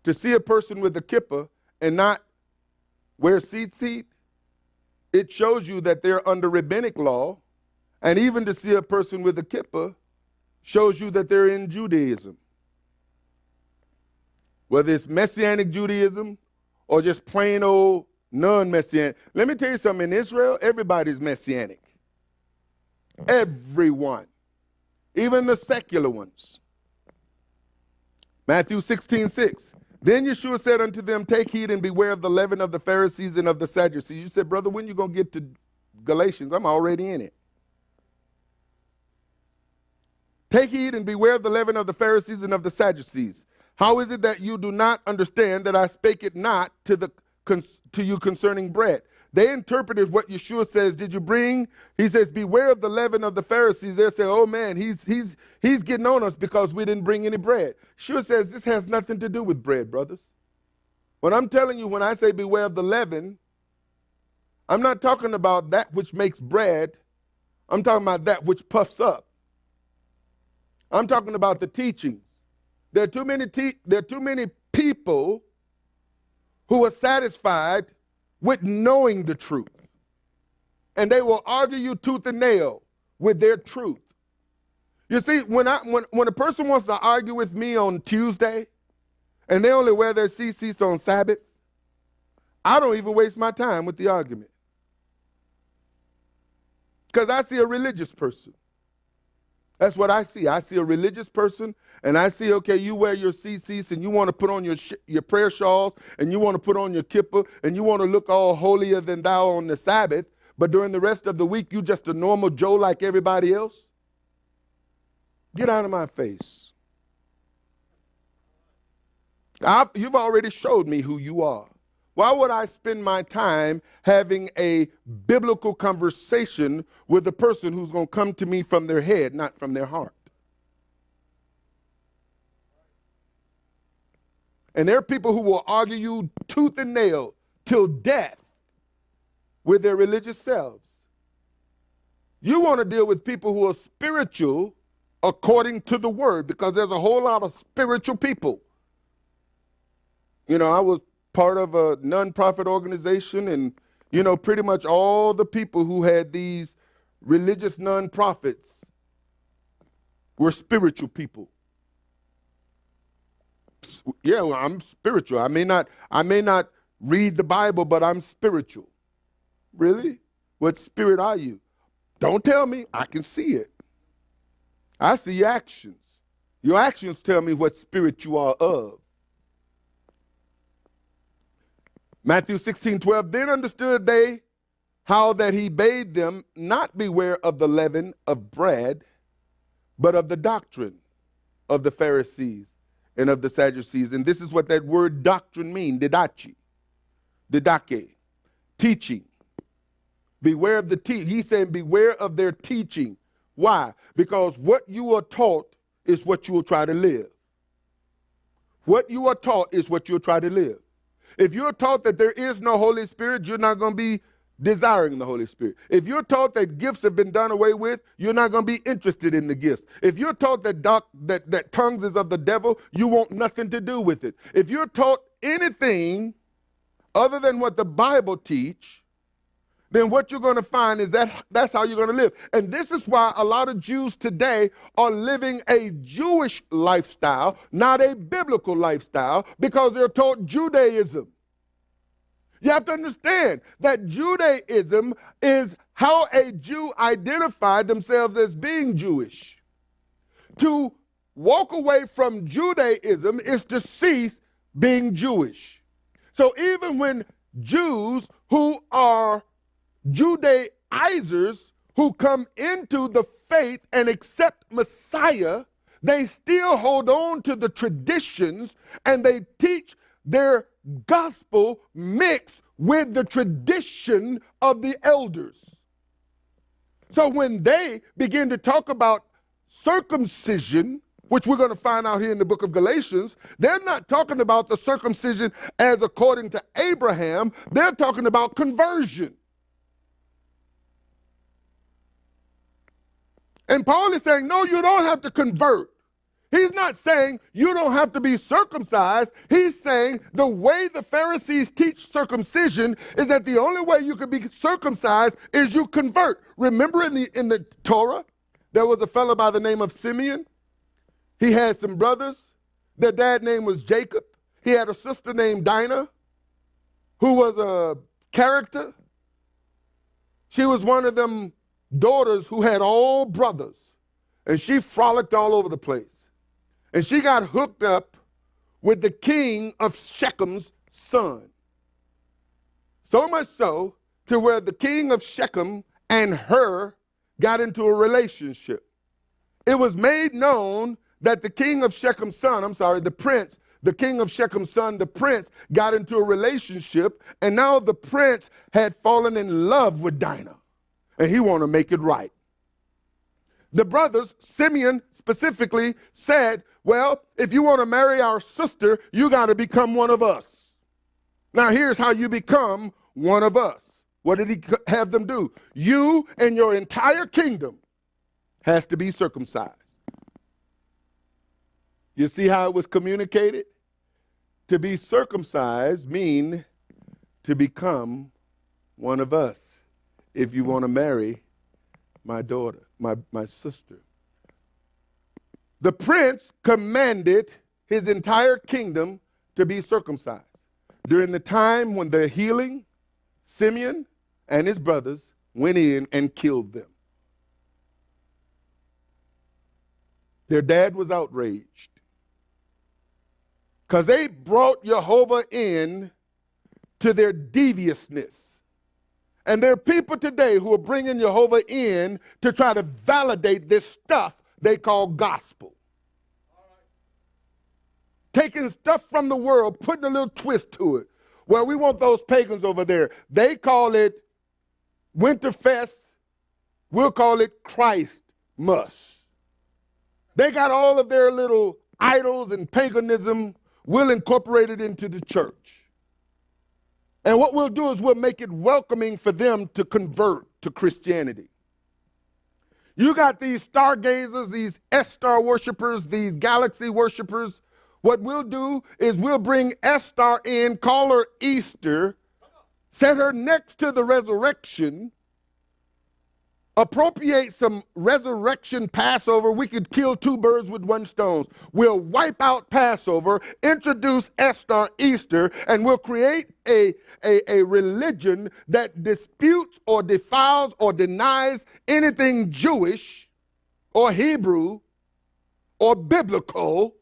to see a person with a kippah and not wear tzitzit, it shows you that they're under rabbinic law. And even to see a person with a kippah shows you that they're in Judaism. Whether it's Messianic Judaism or just plain old non-Messianic. Let me tell you something. In Israel, everybody's Messianic. Everyone. Even the secular ones. Matthew 16:6. Then Yeshua said unto them, take heed and beware of the leaven of the Pharisees and of the Sadducees. You said, brother, when you going to get to Galatians? I'm already in it. Take heed and beware of the leaven of the Pharisees and of the Sadducees. How is it that you do not understand that I spake it not to you concerning bread? They interpreted what Yeshua says. Did you bring? He says, beware of the leaven of the Pharisees. They say, oh man, he's getting on us because we didn't bring any bread. Yeshua says this has nothing to do with bread, brothers. When I'm telling you, when I say beware of the leaven, I'm not talking about that which makes bread. I'm talking about that which puffs up. I'm talking about the teachings. There are too many people who are satisfied with knowing the truth. And they will argue you tooth and nail with their truth. You see, when a person wants to argue with me on Tuesday and they only wear their CCs on Sabbath, I don't even waste my time with the argument. Because I see a religious person. That's what I see. I see a religious person, and I see, okay, you wear your CCs and you want to put on your prayer shawls and you want to put on your kippah and you want to look all holier than thou on the Sabbath, but during the rest of the week, you just a normal Joe like everybody else. Get out of my face. You've already showed me who you are. Why would I spend my time having a biblical conversation with a person who's going to come to me from their head, not from their heart? And there are people who will argue you tooth and nail till death with their religious selves. You want to deal with people who are spiritual according to the word, because there's a whole lot of spiritual people. I was part of a nonprofit organization, and pretty much all the people who had these religious nonprofits were spiritual people. Yeah, well, I'm spiritual. I may not read the Bible, but I'm spiritual. Really? What spirit are you? Don't tell me. I can see it. I see your actions. Your actions tell me what spirit you are of. Matthew 16:12, then understood they how that he bade them not beware of the leaven of bread, but of the doctrine of the Pharisees and of the Sadducees. And this is what that word doctrine means, didache, teaching. Beware of the teaching. He's saying beware of their teaching. Why? Because what you are taught is what you will try to live. What you are taught is what you'll try to live. If you're taught that there is no Holy Spirit, you're not going to be desiring the Holy Spirit. If you're taught that gifts have been done away with, you're not going to be interested in the gifts. If you're taught that tongues is of the devil, you want nothing to do with it. If you're taught anything other than what the Bible teach, then what you're going to find is that's how you're going to live. And this is why a lot of Jews today are living a Jewish lifestyle, not a biblical lifestyle, because they're taught Judaism. You have to understand that Judaism is how a Jew identified themselves as being Jewish. To walk away from Judaism is to cease being Jewish. So even when Jews who are Judaizers who come into the faith and accept Messiah, they still hold on to the traditions and they teach their gospel mixed with the tradition of the elders. So when they begin to talk about circumcision, which we're going to find out here in the book of Galatians, they're not talking about the circumcision as according to Abraham. They're talking about conversion. And Paul is saying, no, you don't have to convert. He's not saying you don't have to be circumcised. He's saying the way the Pharisees teach circumcision is that the only way you can be circumcised is you convert. Remember in the Torah, there was a fellow by the name of Simeon. He had some brothers. Their dad's name was Jacob. He had a sister named Dinah, who was a character. She was one of them daughters who had all brothers, and she frolicked all over the place. And she got hooked up with the king of Shechem's son. So much so to where the king of Shechem and her got into a relationship. It was made known that the king of Shechem's son, the king of Shechem's son, the prince, got into a relationship, and now the prince had fallen in love with Dinah, and he wanted to make it right. The brothers, Simeon specifically, said, well, if you want to marry our sister, you got to become one of us. Now, here's how you become one of us. What did he have them do? You and your entire kingdom has to be circumcised. You see how it was communicated? To be circumcised mean to become one of us if you want to marry my daughter, my sister. The prince commanded his entire kingdom to be circumcised. During the time when the healing, Simeon and his brothers went in and killed them. Their dad was outraged because they brought Jehovah in to their deviousness. And there are people today who are bringing Jehovah in to try to validate this stuff they call gospel. Taking stuff from the world, putting a little twist to it. Well, we want those pagans over there. They call it Winterfest. We'll call it Christmas. They got all of their little idols and paganism. We'll incorporate it into the church. And what we'll do is we'll make it welcoming for them to convert to Christianity. You got these stargazers, these S-star worshipers, these galaxy worshipers. What we'll do is we'll bring S-star in, call her Easter, set her next to the resurrection, appropriate some resurrection Passover. We could kill two birds with one stone. We'll wipe out Passover, introduce Esther Easter, and we'll create a religion that disputes or defiles or denies anything Jewish or Hebrew or biblical.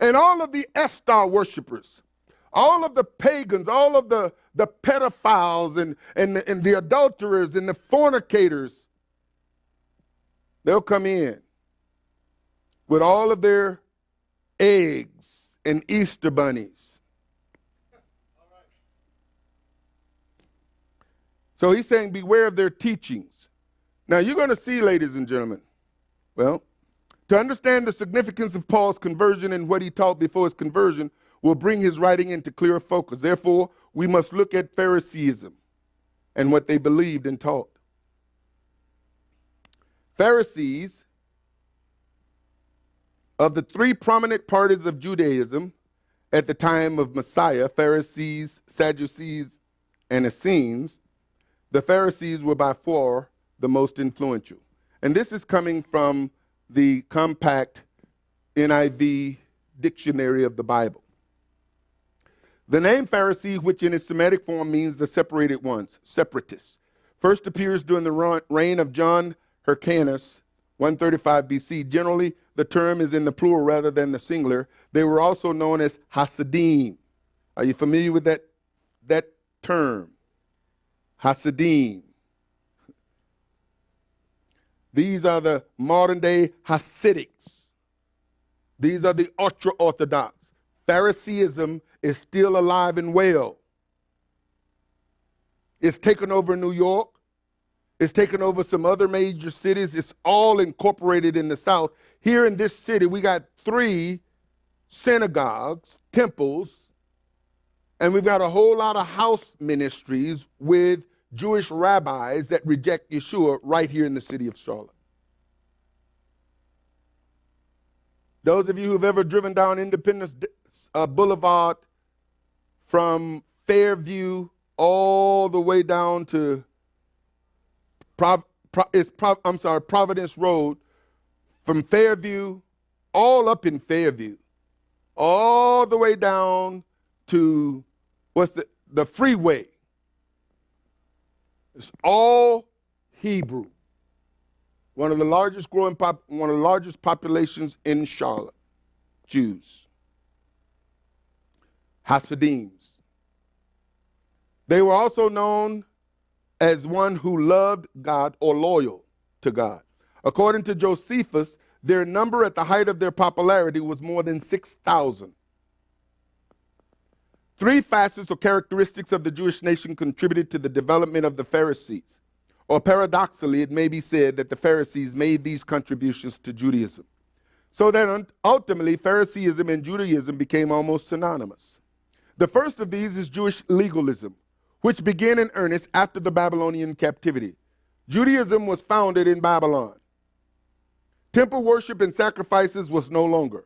And all of the Esther worshipers, all of the pagans, all of the pedophiles and the adulterers and the fornicators, they'll come in with all of their eggs and Easter bunnies. So he's saying, beware of their teachings. Now you're going to see, ladies and gentlemen, well, to understand the significance of Paul's conversion and what he taught before his conversion will bring his writing into clearer focus. Therefore, we must look at Phariseeism and what they believed and taught. Pharisees, of the three prominent parties of Judaism at the time of Messiah, Pharisees, Sadducees, and Essenes, the Pharisees were by far the most influential. And this is coming from the compact NIV dictionary of the Bible. The name Pharisee, which in its Semitic form means the separated ones, separatists, first appears during the reign of John Hyrcanus, 135 BC. Generally, the term is in the plural rather than the singular. They were also known as Hasidim. Are you familiar with that term? Hasidim. These are the modern day Hasidics. These are the ultra-Orthodox. Phariseeism is still alive and well. It's taken over New York. It's taken over some other major cities. It's all incorporated in the South. Here in this city, we got 3 synagogues, temples, and we've got a whole lot of house ministries with Jewish rabbis that reject Yeshua right here in the city of Charlotte. Those of you who've ever driven down Independence Boulevard from Fairview all the way down to Providence Road, from Fairview, all up in Fairview, all the way down to the freeway. It's all Hebrew. One of the largest populations in Charlotte, Jews. Hasidims. They were also known as one who loved God or loyal to God. According to Josephus, their number at the height of their popularity was more than 6,000. 3 facets or characteristics of the Jewish nation contributed to the development of the Pharisees. Or paradoxically, it may be said that the Pharisees made these contributions to Judaism. So that ultimately, Phariseeism and Judaism became almost synonymous. The first of these is Jewish legalism, which began in earnest after the Babylonian captivity. Judaism was founded in Babylon. Temple worship and sacrifices was no longer.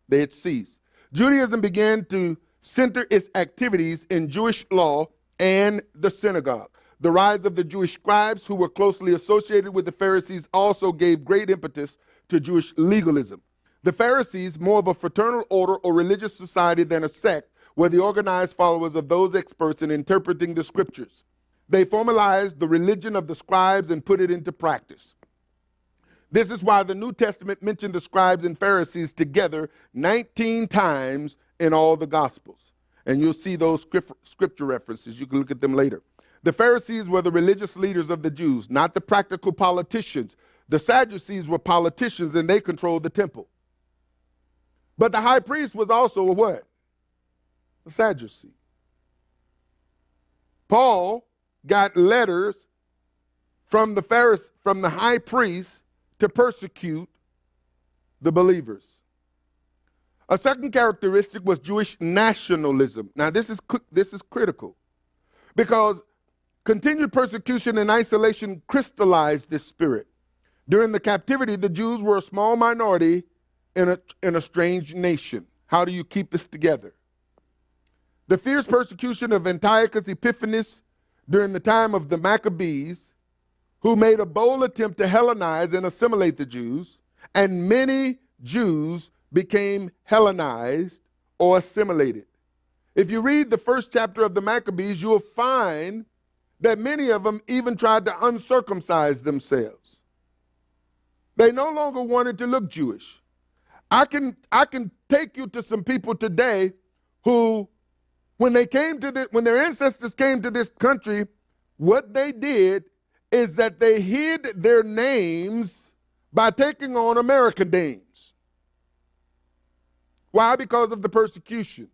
They had ceased. Judaism began to center its activities in Jewish law and the synagogue. The rise of the Jewish scribes, who were closely associated with the Pharisees, also gave great impetus to Jewish legalism. The Pharisees, more of a fraternal order or religious society than a sect, were the organized followers of those experts in interpreting the scriptures. They formalized the religion of the scribes and put it into practice. This is why the New Testament mentioned the scribes and Pharisees together 19 times in all the Gospels. And you'll see those scripture references. You can look at them later. The Pharisees were the religious leaders of the Jews, not the practical politicians. The Sadducees were politicians and they controlled the temple. But the high priest was also a what? A Sadducee. Paul got letters from the high priest to persecute the believers. A second characteristic was Jewish nationalism. Now this is critical because continued persecution and isolation crystallized this spirit. During the captivity, the Jews were a small minority in a strange nation. How do you keep this together? The fierce persecution of Antiochus Epiphanes during the time of the Maccabees, who made a bold attempt to Hellenize and assimilate the Jews, and many Jews became Hellenized or assimilated. If you read the first chapter of the Maccabees, you'll find that many of them even tried to uncircumcise themselves. They no longer wanted to look Jewish. I can take you to some people today who, when their ancestors came to this country, what they did is that they hid their names by taking on American names. Why? Because of the persecution.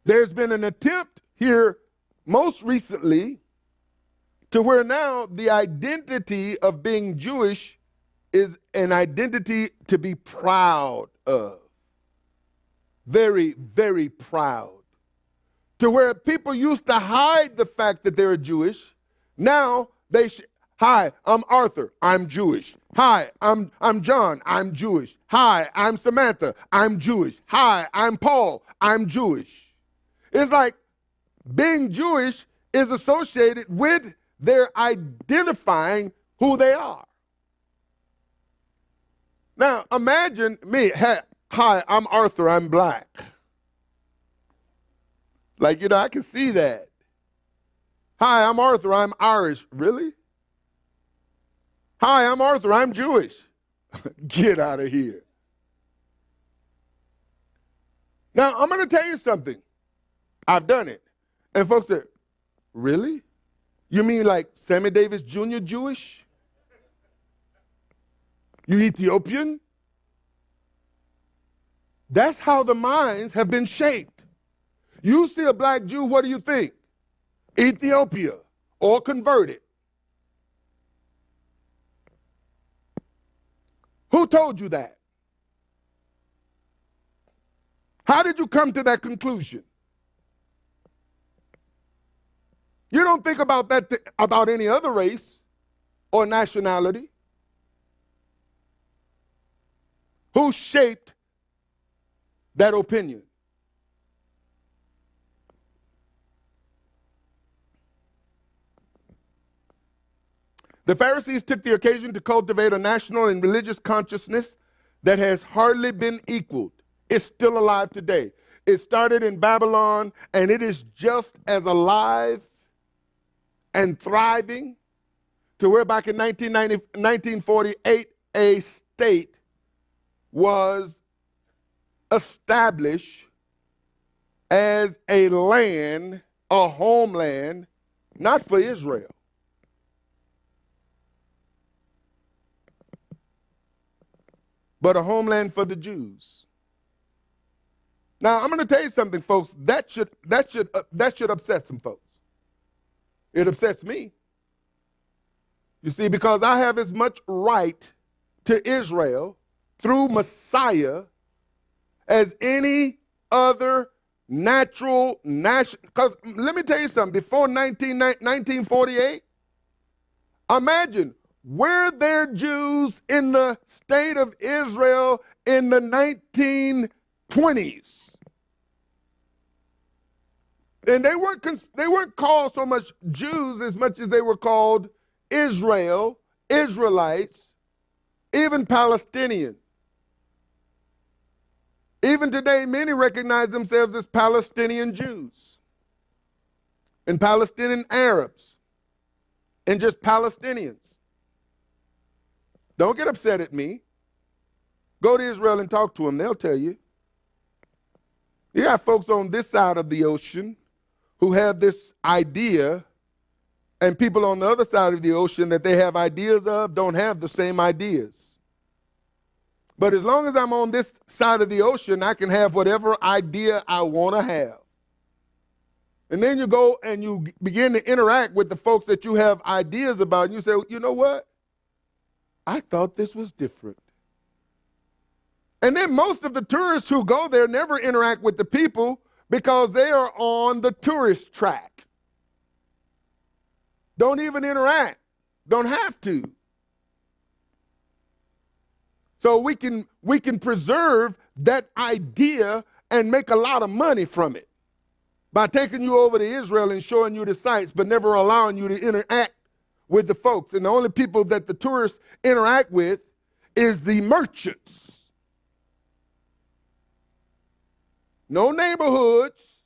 There's been an attempt here most recently to where now the identity of being Jewish is an identity to be proud of. Very, very proud. To where people used to hide the fact that they're Jewish. Now hi, I'm Arthur, I'm Jewish. Hi, I'm John, I'm Jewish. Hi, I'm Samantha, I'm Jewish. Hi, I'm Paul, I'm Jewish. It's like being Jewish is associated with their identifying who they are. Now, imagine me. Hi, I'm Arthur, I'm black. Like, I can see that. Hi, I'm Arthur, I'm Irish. Really? Hi, I'm Arthur, I'm Jewish. Get out of here. Now, I'm going to tell you something. I've done it. And folks said, really? You mean like Sammy Davis Jr. Jewish? You Ethiopian? That's how the minds have been shaped. You see a black Jew, what do you think? Ethiopia or converted. Who told you that? How did you come to that conclusion? You don't think about that about any other race or nationality. Who shaped that opinion? The Pharisees took the occasion to cultivate a national and religious consciousness that has hardly been equaled. It's still alive today. It started in Babylon, and it is just as alive and thriving to where back in 1948, a state was established as a land, a homeland, not for Israel, but a homeland for the Jews. Now, I'm going to tell you something, folks. That should upset some folks. It upsets me. You see, because I have as much right to Israel through Messiah as any other natural nation. Because let me tell you something. Before 1948, imagine, were there Jews in the state of Israel in the 1920s? And they weren't called so much Jews as much as they were called Israel, Israelites, even Palestinians. Even today, many recognize themselves as Palestinian Jews and Palestinian Arabs and just Palestinians. Don't get upset at me. Go to Israel and talk to them. They'll tell you. You got folks on this side of the ocean who have this idea, and people on the other side of the ocean that they have ideas of don't have the same ideas. But as long as I'm on this side of the ocean, I can have whatever idea I want to have. And then you go and you begin to interact with the folks that you have ideas about, and you say, you know what? I thought this was different. And then most of the tourists who go there never interact with the people because they are on the tourist track. Don't even interact. Don't have to. So we can preserve that idea and make a lot of money from it by taking you over to Israel and showing you the sights, but never allowing you to interact with the folks. And the only people that the tourists interact with is the merchants. No neighborhoods,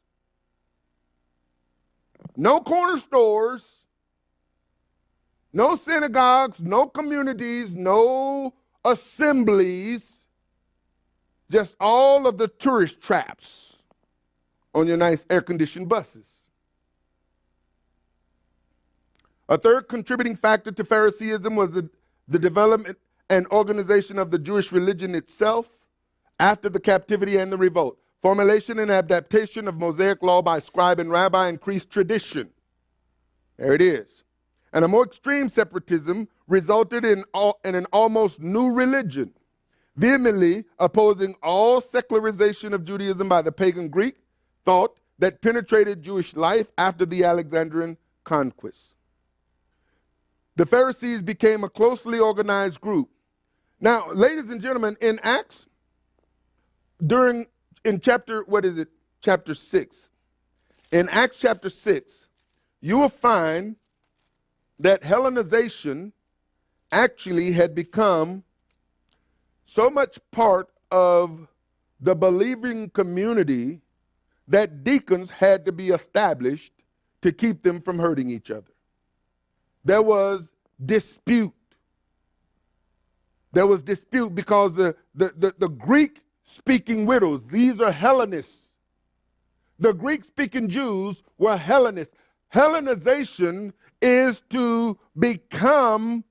no corner stores, no synagogues, no communities, no assemblies, just all of the tourist traps on your nice air-conditioned buses. A third contributing factor to Phariseeism was the development and organization of the Jewish religion itself after the captivity and the revolt. Formulation and adaptation of Mosaic law by scribe and rabbi increased tradition. There it is. And a more extreme separatism resulted in an almost new religion, vehemently opposing all secularization of Judaism by the pagan Greek thought that penetrated Jewish life after the Alexandrian conquest. The Pharisees became a closely organized group. Now, ladies and gentlemen, in Acts, in chapter 6. In Acts chapter 6, you will find that Hellenization actually had become so much part of the believing community that deacons had to be established to keep them from hurting each other. There was dispute. There was dispute because the Greek-speaking widows, these are Hellenists. The Greek-speaking Jews were Hellenists. Hellenization is to become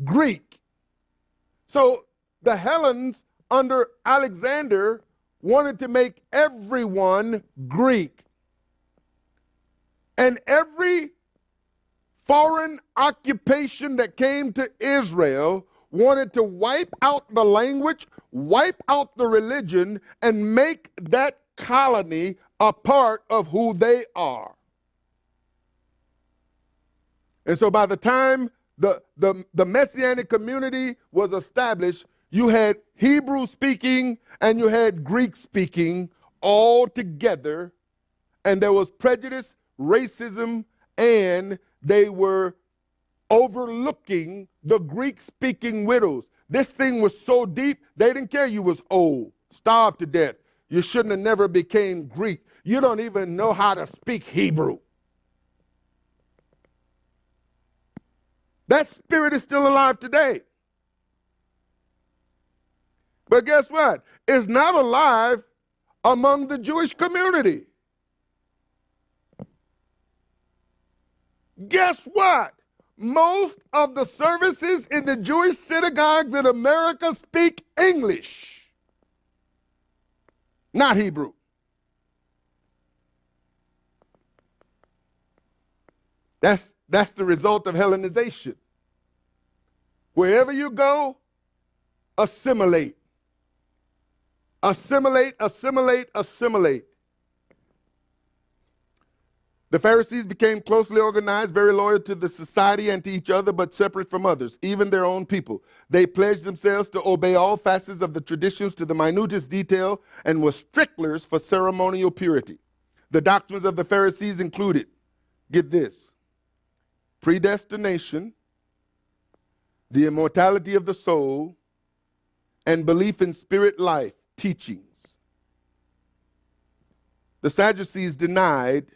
Greek. So the Hellenes under Alexander wanted to make everyone Greek. And every foreign occupation that came to Israel wanted to wipe out the language, wipe out the religion, and make that colony a part of who they are. And so by the time the Messianic community was established, you had Hebrew speaking and you had Greek speaking all together, and there was prejudice, racism, and they were overlooking the Greek-speaking widows. This thing was so deep, they didn't care you was old, starved to death. You shouldn't have never became Greek. You don't even know how to speak Hebrew. That spirit is still alive today. But guess what? It's not alive among the Jewish community. Guess what? Most of the services in the Jewish synagogues in America speak English, not Hebrew. That's the result of Hellenization. Wherever you go, assimilate. Assimilate, assimilate, assimilate. The Pharisees became closely organized, very loyal to the society and to each other, but separate from others, even their own people. They pledged themselves to obey all facets of the traditions to the minutest detail and were sticklers for ceremonial purity. The doctrines of the Pharisees included, get this, predestination, the immortality of the soul, and belief in spirit life teachings. The Sadducees denied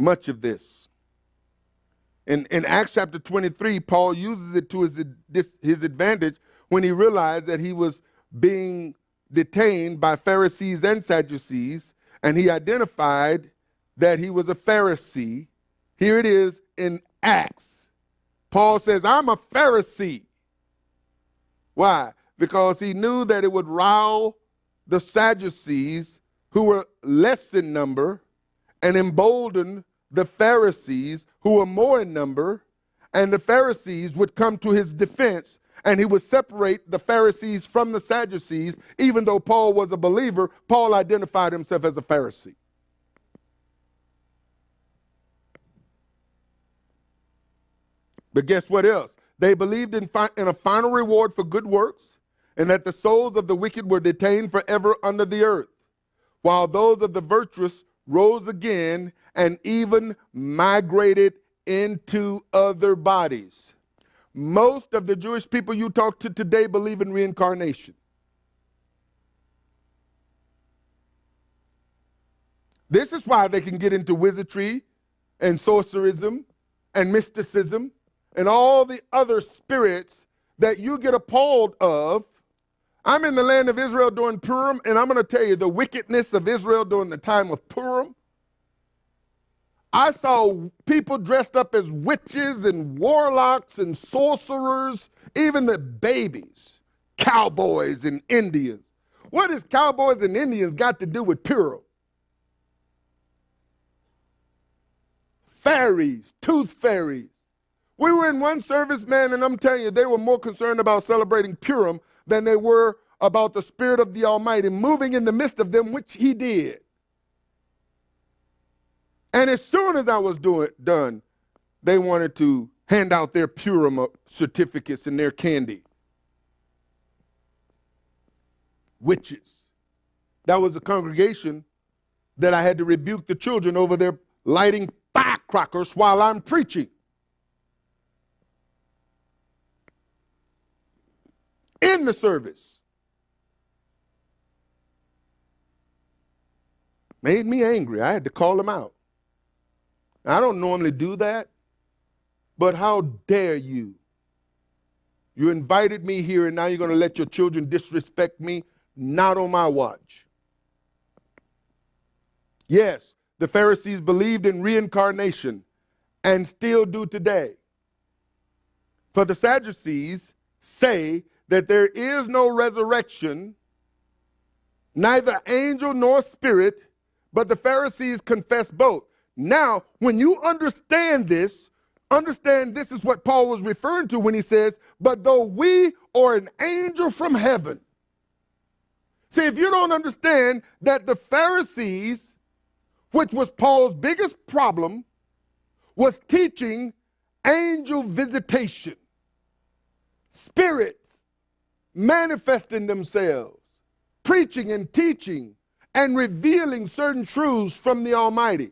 much of this. In Acts chapter 23, Paul uses it to his advantage when he realized that he was being detained by Pharisees and Sadducees, and he identified that he was a Pharisee. Here it is in Acts. Paul says, I'm a Pharisee. Why? Because he knew that it would rile the Sadducees, who were less in number, and embolden the Pharisees, who were more in number, and the Pharisees would come to his defense, and he would separate the Pharisees from the Sadducees. Even though Paul was a believer, Paul identified himself as a Pharisee. But guess what else? They believed in a final reward for good works, and that the souls of the wicked were detained forever under the earth, while those of the virtuous rose again and even migrated into other bodies. Most of the Jewish people you talk to today believe in reincarnation. This is why they can get into wizardry and sorcerism and mysticism and all the other spirits that you get appalled of. I'm in the land of Israel during Purim, and I'm going to tell you the wickedness of Israel during the time of Purim. I saw people dressed up as witches and warlocks and sorcerers, even the babies, cowboys and Indians. What has cowboys and Indians got to do with Purim? Fairies, tooth fairies. We were in one service, man, and I'm telling you, they were more concerned about celebrating Purim than they were about the Spirit of the Almighty moving in the midst of them, which he did. And as soon as I was done, they wanted to hand out their Purim certificates and their candy. Witches. That was the congregation that I had to rebuke the children over their lighting firecrackers while I'm preaching. In the service. Made me angry. I had to call them out. I don't normally do that, but how dare you? You invited me here and now you're going to let your children disrespect me? Not on my watch. Yes, the Pharisees believed in reincarnation and still do today. For the Sadducees say that there is no resurrection neither angel nor spirit, but the Pharisees confess both. Now, when you understand this is what Paul was referring to when he says, but though we or an angel from heaven. See, if you don't understand that the Pharisees, which was Paul's biggest problem, was teaching angel visitation, spirits manifesting themselves, preaching and teaching and revealing certain truths from the Almighty.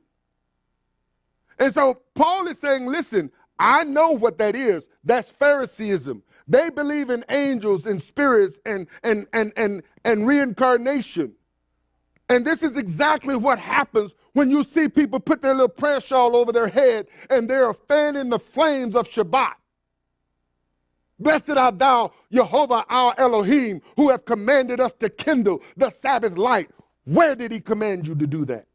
And so Paul is saying, listen, I know what that is. That's Phariseeism. They believe in angels and spirits and reincarnation. And this is exactly what happens when you see people put their little prayer shawl over their head and they're fanning the flames of Shabbat. Blessed art thou, Jehovah our Elohim, who have commanded us to kindle the Sabbath light. Where did he command you to do that?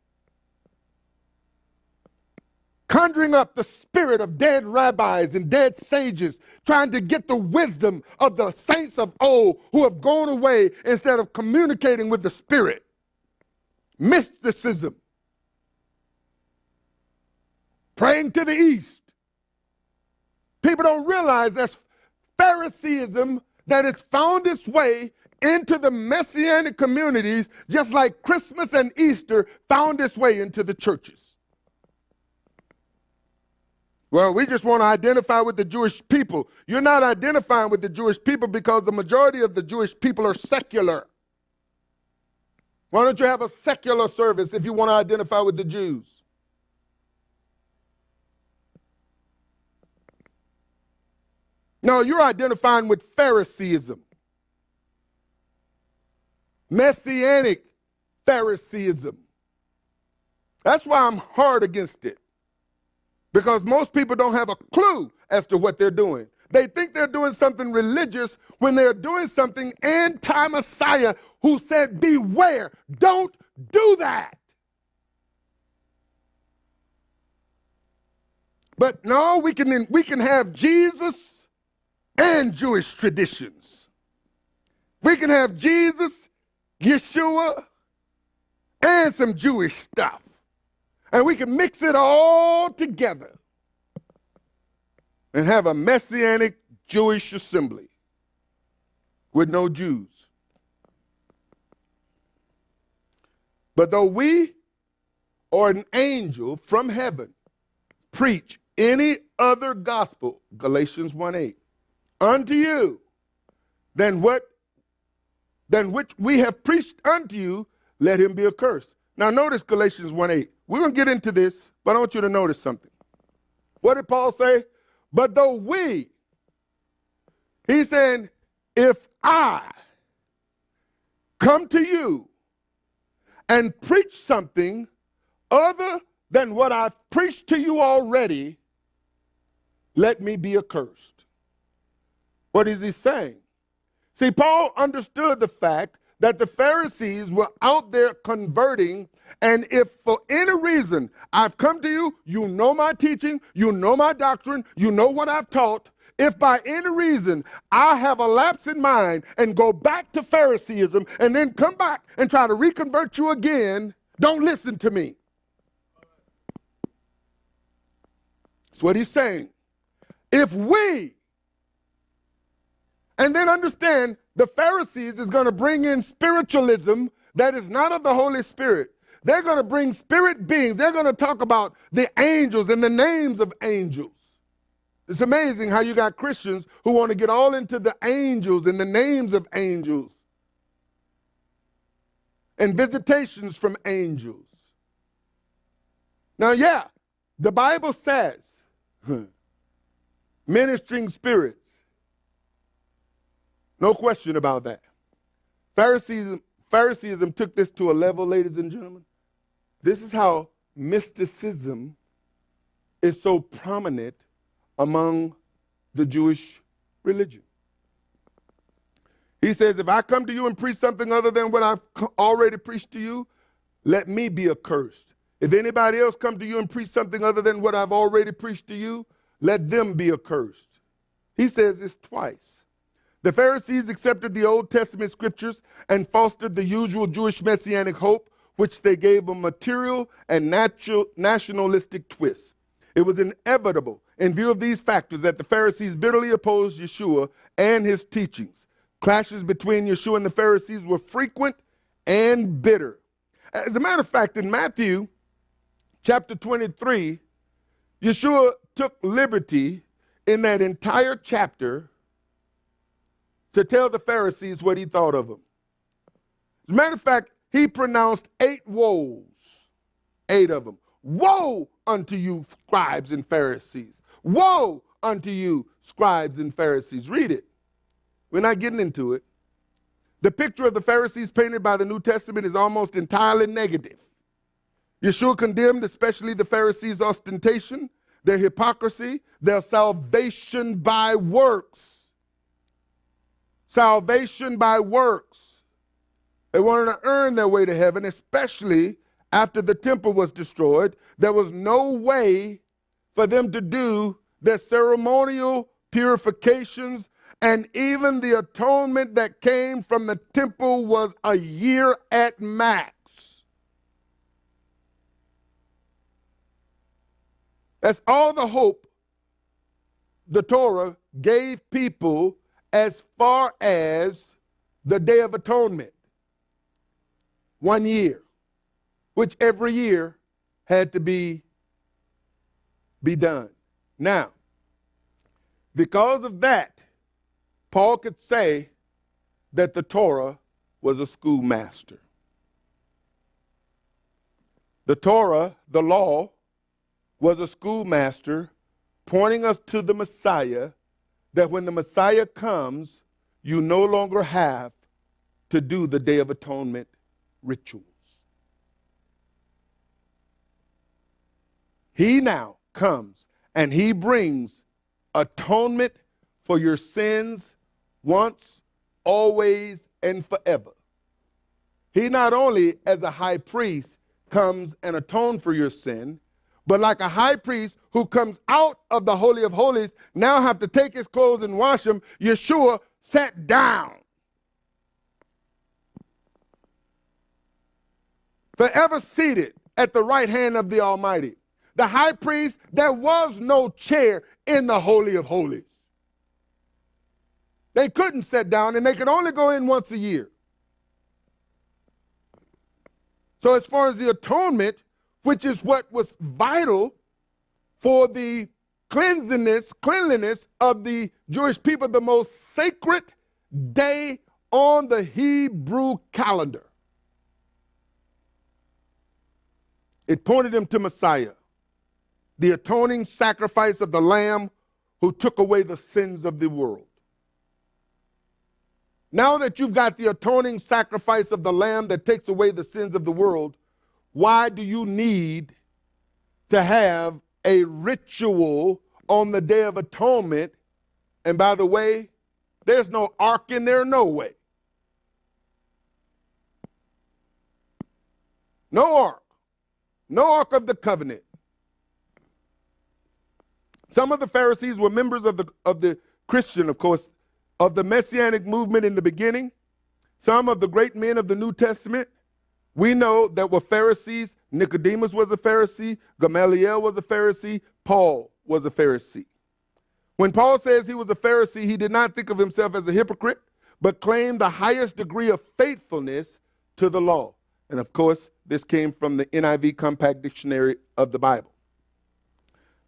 Conjuring up the spirit of dead rabbis and dead sages, trying to get the wisdom of the saints of old who have gone away instead of communicating with the spirit. Mysticism. Praying to the east. People don't realize that's Phariseeism that has found its way into the Messianic communities, just like Christmas and Easter found its way into the churches. Well, we just want to identify with the Jewish people. You're not identifying with the Jewish people because the majority of the Jewish people are secular. Why don't you have a secular service if you want to identify with the Jews? No, you're identifying with Phariseeism. Messianic Phariseeism. That's why I'm hard against it. Because most people don't have a clue as to what they're doing. They think they're doing something religious when they're doing something anti-Messiah, who said, beware, don't do that. But no, we can have Jesus and Jewish traditions. We can have Jesus, Yeshua, and some Jewish stuff. And we can mix it all together and have a Messianic Jewish assembly with no Jews. But though we or an angel from heaven preach any other gospel, Galatians 1:8, unto you than which we have preached unto you, let him be accursed. Now notice Galatians 1:8. We're going to get into this, but I want you to notice something. What did Paul say? But though he's saying, if I come to you and preach something other than what I've preached to you already, let me be accursed. What is he saying? See, Paul understood the fact that the Pharisees were out there converting, and if for any reason I've come to you, you know my teaching, you know my doctrine, you know what I've taught. If by any reason I have a lapse in mind and go back to Phariseeism and then come back and try to reconvert you again, don't listen to me. That's what he's saying. If we, and then understand, the Pharisees is going to bring in spiritualism that is not of the Holy Spirit. They're going to bring spirit beings. They're going to talk about the angels and the names of angels. It's amazing how you got Christians who want to get all into the angels and the names of angels and visitations from angels. Now, yeah, the Bible says ministering spirits. No question about that. Phariseeism took this to a level, ladies and gentlemen. This is how mysticism is so prominent among the Jewish religion. He says, if I come to you and preach something other than what I've already preached to you, let me be accursed. If anybody else come to you and preach something other than what I've already preached to you, let them be accursed. He says this twice. The Pharisees accepted the Old Testament scriptures and fostered the usual Jewish messianic hope, which they gave a material and nationalistic twist. It was inevitable, in view of these factors, that the Pharisees bitterly opposed Yeshua and his teachings. Clashes between Yeshua and the Pharisees were frequent and bitter. As a matter of fact, in Matthew chapter 23, Yeshua took liberty in that entire chapter to tell the Pharisees what he thought of them. As a matter of fact, he pronounced 8 woes, 8 of them. Woe unto you, scribes and Pharisees. Woe unto you, scribes and Pharisees. Read it. We're not getting into it. The picture of the Pharisees painted by the New Testament is almost entirely negative. Yeshua condemned especially the Pharisees' ostentation, their hypocrisy, their salvation by works. Salvation by works. They wanted to earn their way to heaven, especially after the temple was destroyed. There was no way for them to do their ceremonial purifications, and even the atonement that came from the temple was a year at max. That's all the hope the Torah gave people as far as the Day of Atonement. 1 year, which every year had to be done. Now, because of that, Paul could say that the Torah was a schoolmaster. The Torah, the law, was a schoolmaster pointing us to the Messiah, that when the Messiah comes, you no longer have to do the Day of Atonement rituals. He now comes and he brings atonement for your sins once, always, and forever. He not only, as a high priest, comes and atones for your sin, but like a high priest who comes out of the Holy of Holies, now have to take his clothes and wash them, Yeshua sat down. Forever seated at the right hand of the Almighty. The high priest, there was no chair in the Holy of Holies. They couldn't sit down, and they could only go in once a year. So as far as the atonement, which is what was vital for the cleanliness of the Jewish people, the most sacred day on the Hebrew calendar, it pointed them to Messiah, the atoning sacrifice of the Lamb who took away the sins of the world. Now that you've got the atoning sacrifice of the Lamb that takes away the sins of the world, why do you need to have a ritual on the Day of Atonement? And by the way, there's no ark in there, no way. No ark. No ark of the covenant. Some of the Pharisees were members of the Christian, of course, of the Messianic movement in the beginning. Some of the great men of the New Testament, we know that were Pharisees. Nicodemus was a Pharisee. Gamaliel was a Pharisee. Paul was a Pharisee. When Paul says he was a Pharisee, he did not think of himself as a hypocrite, but claimed the highest degree of faithfulness to the law. And of course, this came from the NIV Compact Dictionary of the Bible.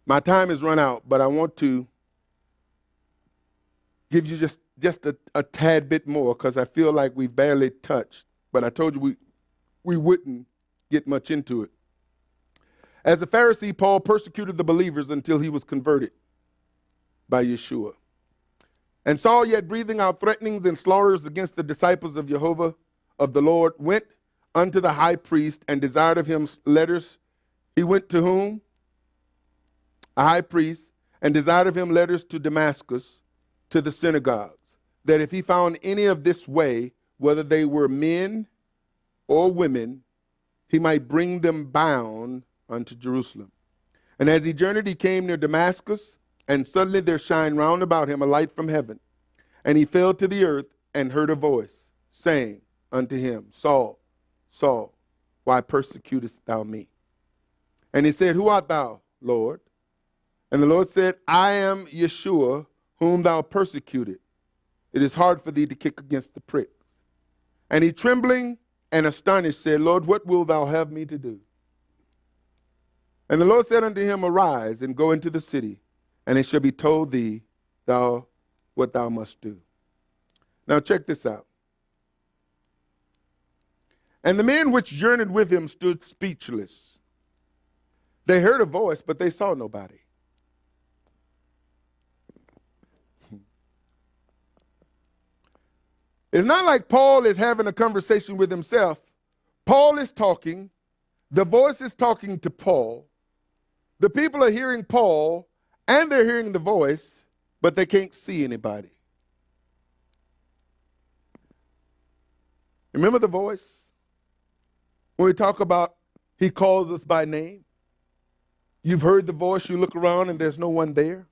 My time has run out, but I want to give you just a tad bit more, because I feel like we've barely touched, but I told you we wouldn't get much into it. As a Pharisee, Paul persecuted the believers until he was converted by Yeshua. And Saul, yet breathing out threatenings and slaughters against the disciples of Jehovah, of the Lord, went unto the high priest and desired of him letters. He went to whom? A high priest, and desired of him letters to Damascus, to the synagogues, that if he found any of this way, whether they were men or women, he might bring them bound unto Jerusalem. And as he journeyed, he came near Damascus, and suddenly there shined round about him a light from heaven. And he fell to the earth and heard a voice saying unto him, Saul, Saul, why persecutest thou me? And he said, Who art thou, Lord? And the Lord said, I am Yeshua, whom thou persecuted. It is hard for thee to kick against the pricks. And he, trembling and astonished, said, Lord, what wilt thou have me to do? And the Lord said unto him, Arise and go into the city, and it shall be told thee what thou must do. Now check this out. And the men which journeyed with him stood speechless. They heard a voice, but they saw nobody. It's not like Paul is having a conversation with himself. Paul is talking. The voice is talking to Paul. The people are hearing Paul, and they're hearing the voice, but they can't see anybody. Remember the voice? When we talk about he calls us by name. You've heard the voice, you look around and there's no one there.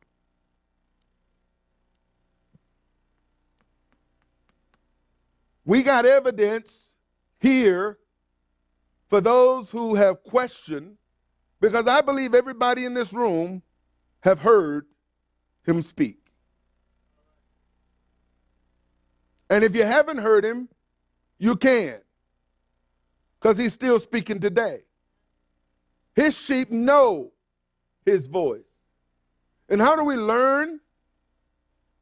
We got evidence here for those who have questioned, because I believe everybody in this room have heard him speak. And if you haven't heard him, you can, because he's still speaking today. His sheep know his voice. And how do we learn?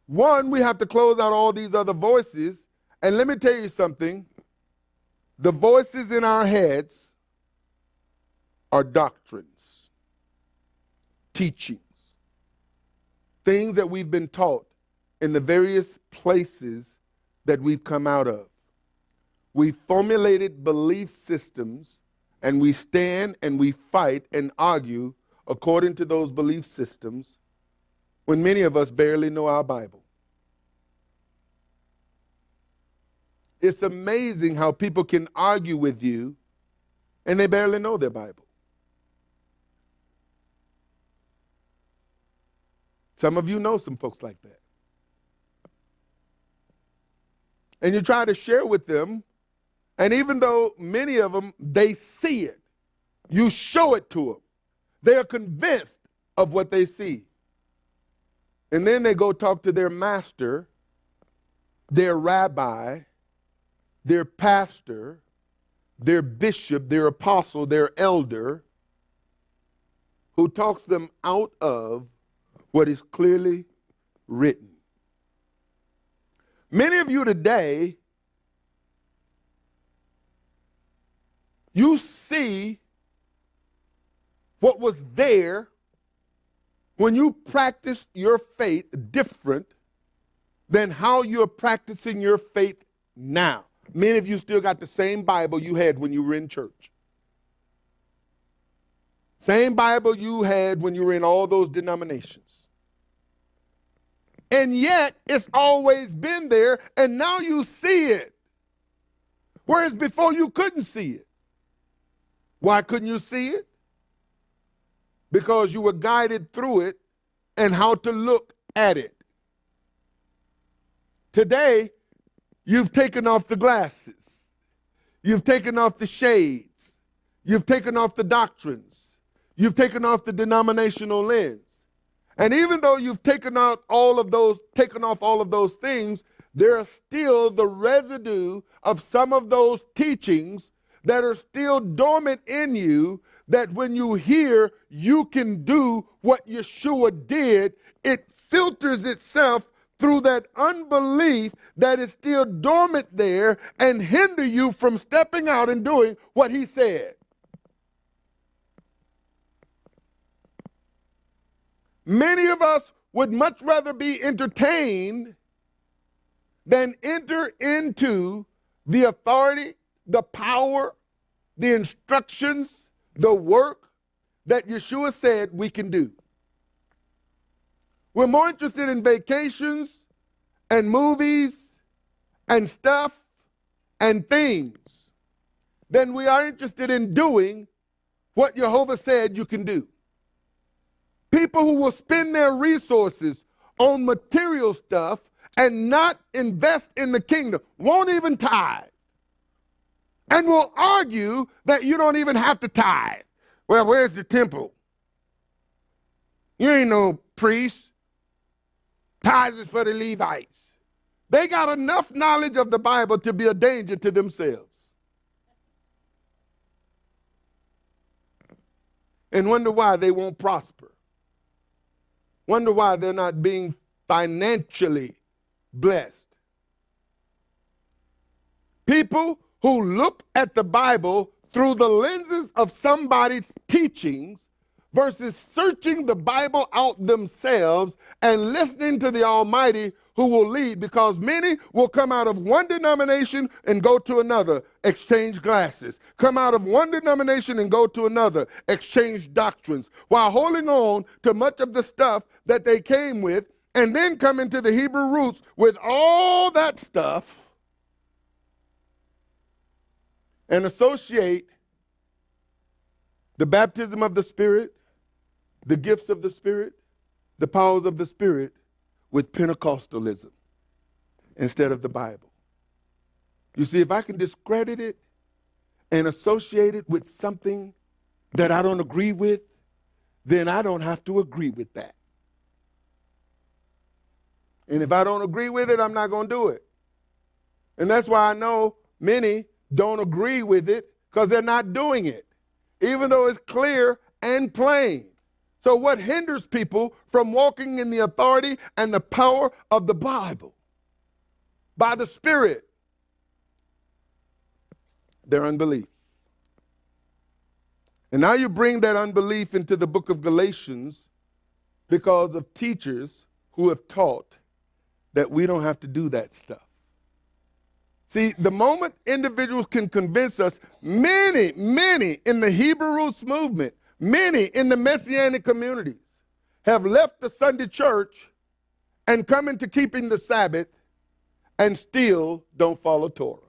One, we have to close out all these other voices. And let me tell you something. The voices in our heads are doctrines, teachings, things that we've been taught in the various places that we've come out of. We formulated belief systems, and we stand and we fight and argue according to those belief systems when many of us barely know our Bible. It's amazing how people can argue with you and they barely know their Bible. Some of you know some folks like that. And you try to share with them, and even though many of them, they see it, you show it to them. They are convinced of what they see. And then they go talk to their master, their rabbi, their pastor, their bishop, their apostle, their elder, who talks them out of what is clearly written. Many of you today, you see what was there when you practiced your faith different than how you're practicing your faith now. Many of you still got the same Bible you had when you were in church. Same Bible you had when you were in all those denominations. And yet, it's always been there, and now you see it. Whereas before you couldn't see it. Why couldn't you see it? Because you were guided through it and how to look at it. Today, you've taken off the glasses. You've taken off the shades. You've taken off the doctrines. You've taken off the denominational lens. And even though you've taken off all of those things, there are still the residue of some of those teachings that are still dormant in you, that when you hear you can do what Yeshua did, it filters itself through that unbelief that is still dormant there and hinder you from stepping out and doing what he said. Many of us would much rather be entertained than enter into the authority, the power, the instructions, the work that Yeshua said we can do. We're more interested in vacations and movies and stuff and things than we are interested in doing what Jehovah said you can do. People who will spend their resources on material stuff and not invest in the kingdom, won't even tithe, and will argue that you don't even have to tithe. Well, where's the temple? You ain't no priest. Tithes is for the Levites. They got enough knowledge of the Bible to be a danger to themselves. And wonder why they won't prosper. Wonder why they're not being financially blessed. People who look at the Bible through the lenses of somebody's teachings versus searching the Bible out themselves and listening to the Almighty who will lead, because many will come out of one denomination and go to another, exchange glasses. Come out of one denomination and go to another, exchange doctrines, while holding on to much of the stuff that they came with, and then come into the Hebrew roots with all that stuff and associate the baptism of the Spirit, the gifts of the Spirit, the powers of the Spirit with Pentecostalism instead of the Bible. You see, if I can discredit it and associate it with something that I don't agree with, then I don't have to agree with that. And if I don't agree with it, I'm not going to do it. And that's why I know many don't agree with it, because they're not doing it, even though it's clear and plain. So what hinders people from walking in the authority and the power of the Bible? By the Spirit. Their unbelief. And now you bring that unbelief into the book of Galatians because of teachers who have taught that we don't have to do that stuff. See, the moment individuals can convince us, many in the Hebrew roots movement, many in the Messianic communities have left the Sunday church and come into keeping the Sabbath and still don't follow Torah.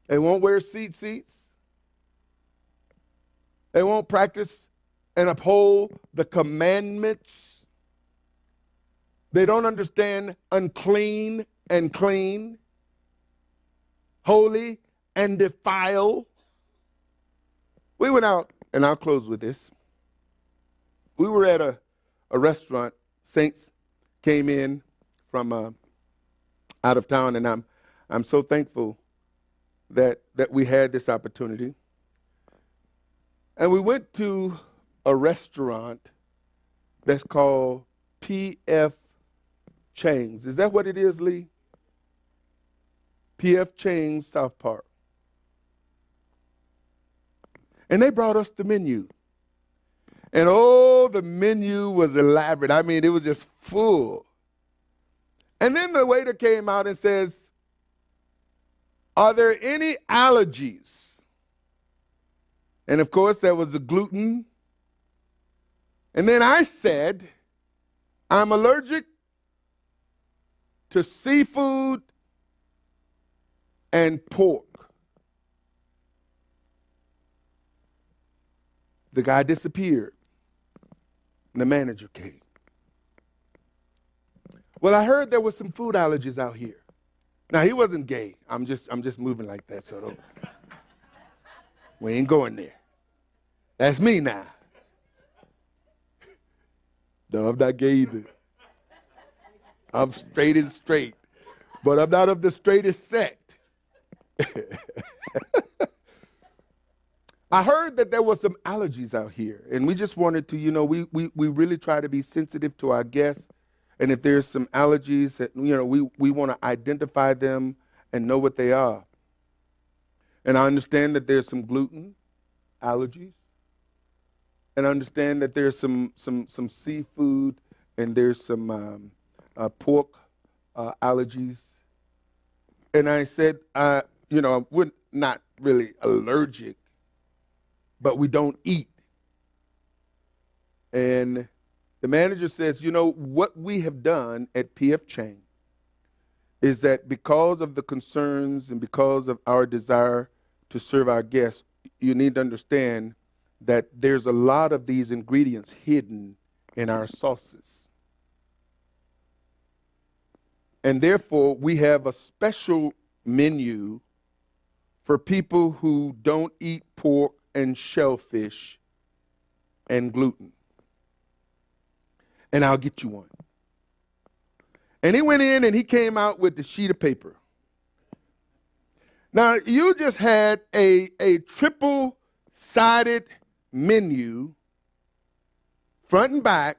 They won't wear seats. They won't practice and uphold the commandments. They don't understand unclean and clean, holy and defiled. We went out, and I'll close with this. We were at a restaurant. Saints came in from out of town, and I'm so thankful that we had this opportunity. And we went to a restaurant that's called P.F. Chang's. Is that what it is, Lee? P.F. Chang's, South Park. And they brought us the menu. And oh, the menu was elaborate. I mean, it was just full. And then the waiter came out and says, "Are there any allergies?" And of course, there was the gluten. And then I said, "I'm allergic to seafood and pork." The guy disappeared. And the manager came. "Well, I heard there was some food allergies out here." Now, he wasn't gay. I'm just moving like that, so don't. We ain't going there. That's me now. No, I'm not gay either. I'm straight and straight. But I'm not of the straightest sect. I heard that there was some allergies out here, and we just wanted to, we really try to be sensitive to our guests, and if there's some allergies that, we want to identify them and know what they are. And I understand that there's some gluten allergies, and I understand that there's some seafood, and there's some pork allergies. And I said, we're not really allergic, but we don't eat. And the manager says, what we have done at P.F. Chang is that because of the concerns and because of our desire to serve our guests, you need to understand that there's a lot of these ingredients hidden in our sauces. And therefore, we have a special menu for people who don't eat pork and shellfish and gluten. And I'll get you one. And he went in and he came out with the sheet of paper. Now, you just had a triple-sided menu, front and back,